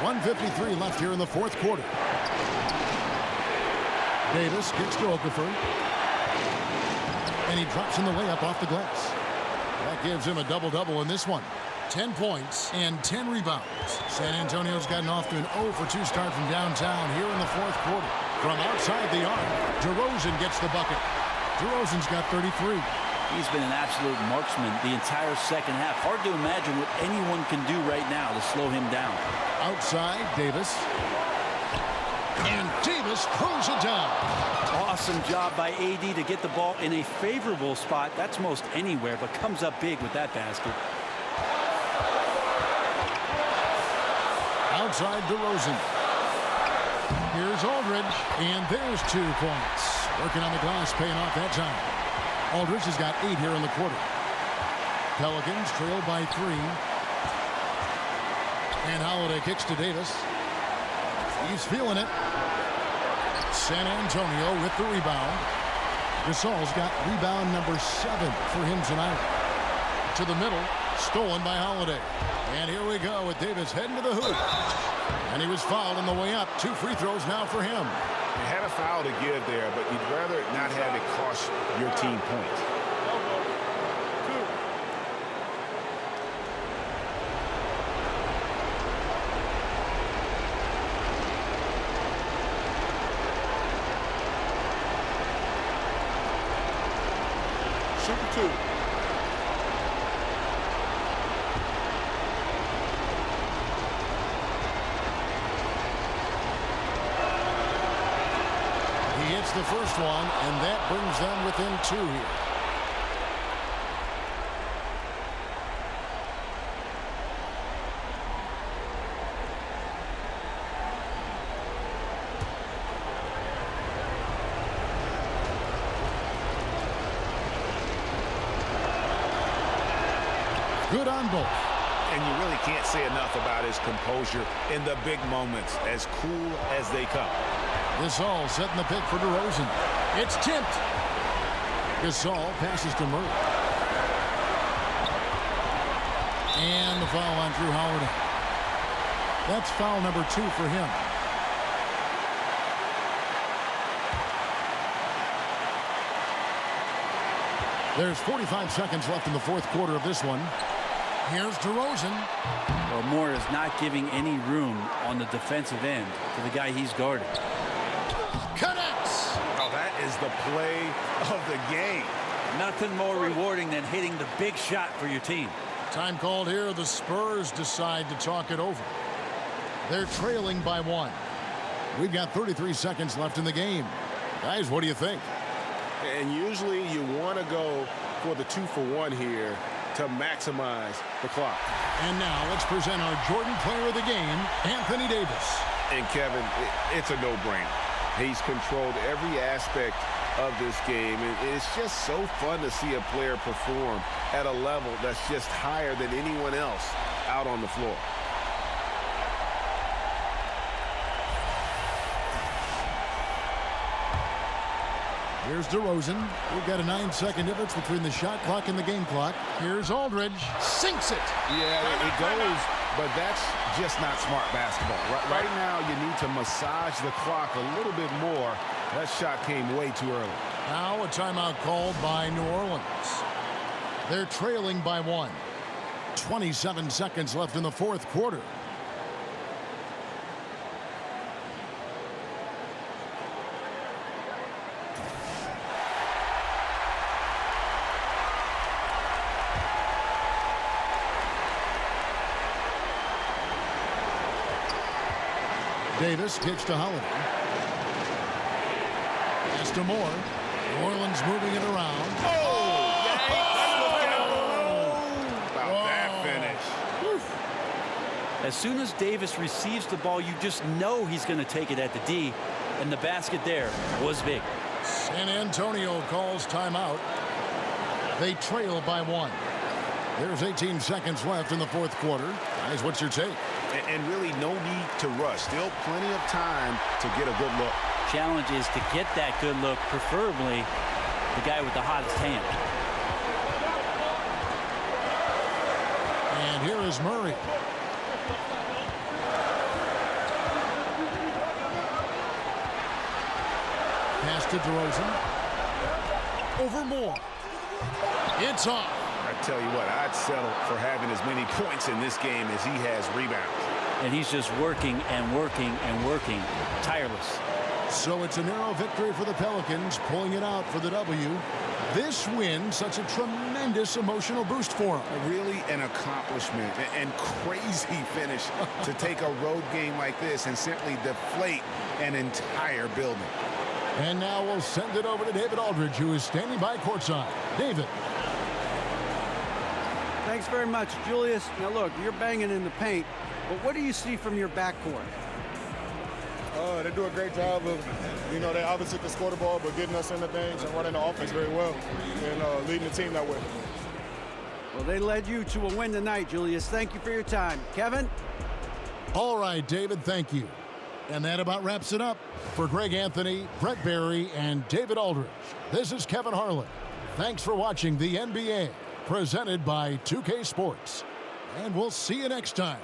1:53 left here in the fourth quarter. Davis kicks to Okafor. And he drops in the layup off the glass. That gives him a double-double in this one. 10 points and 10 rebounds. San Antonio's gotten off to an 0 for 2 start from downtown here in the fourth quarter. From outside the arc, DeRozan gets the bucket. DeRozan's got 33.
He's been an absolute marksman the entire second half. Hard to imagine what anyone can do right now to slow him down.
Outside, Davis. And Davis throws it down.
Awesome job by AD to get the ball in a favorable spot. That's most anywhere, but comes up big with that basket.
Outside DeRozan. Here's Aldridge, and there's 2 points. Working on the glass, paying off that time. Aldridge has got 8 here in the quarter. Pelicans trail by 3. And Holiday kicks to Davis. He's feeling it. San Antonio with the rebound. Gasol's got rebound number 7 for him tonight. To the middle, stolen by Holiday. And here we go with Davis heading to the hoop. And he was fouled on the way up. 2 free throws now for him.
You had a foul to give there, but you'd rather not have it cost your team points.
Shooting 2.
He hits the first one, and that brings them within 2 here. Good on both.
And you really can't say enough about his composure in the big moments, as cool as they come.
Gasol setting the pick for DeRozan. It's tipped. Gasol passes to Murray. And the foul on Drew Holiday. That's foul number 2 for him. There's 45 seconds left in the 4th quarter of this one. Here's DeRozan.
Well, Moore is not giving any room on the defensive end to the guy he's guarding.
Connects.
Oh, that is the play of the game.
Nothing more rewarding than hitting the big shot for your team.
Time called here. The Spurs decide to talk it over. They're trailing by 1. We've got 33 seconds left in the game. Guys, what do you think?
And usually you want to go for the 2-for-1 here to maximize the clock.
And now let's present our Jordan player of the game, Anthony Davis.
And Kevin, it's a no-brainer. He's controlled every aspect of this game, and it's just so fun to see a player perform at a level that's just higher than anyone else out on the floor.
Here's DeRozan. We've got a 9-second difference between the shot clock and the game clock. Here's Aldridge. Sinks it.
Yeah, it goes, but that's just not smart basketball. Right now, you need to massage the clock a little bit more. That shot came way too early.
Now a timeout called by New Orleans. They're trailing by 1. 27 seconds left in the 4th quarter. Davis kicks to Holiday. Pass to Moore. New Orleans moving it around.
About that finish.
As soon as Davis receives the ball, you just know he's going to take it at the D, and the basket there was big.
San Antonio calls timeout. They trail by 1. There's 18 seconds left in the 4th quarter. Guys, what's your take?
And really no need to rush. Still plenty of time to get a good look.
Challenge is to get that good look, preferably the guy with the hottest hand.
And here is Murray. Pass to DeRozan. Over Moore. It's off.
I tell you what, I'd settle for having as many points in this game as he has rebounds.
And he's just working and working and working, tireless.
So it's a narrow victory for the Pelicans, pulling it out for the W. This win, such a tremendous emotional boost for them.
Really an accomplishment and crazy finish to take a road game like this and simply deflate an entire building.
And now we'll send it over to David Aldridge, who is standing by courtside. David.
Thanks very much, Julius. Now, look, you're banging in the paint, but what do you see from your backcourt?
They do a great job of, they obviously can score the ball, but getting us into things and running the offense very well and leading the team that way.
Well, they led you to a win tonight, Julius. Thank you for your time. Kevin?
All right, David, thank you. And that about wraps it up. For Greg Anthony, Brett Barry, and David Aldridge, this is Kevin Harlan. Thanks for watching the NBA, presented by 2K Sports. And we'll see you next time.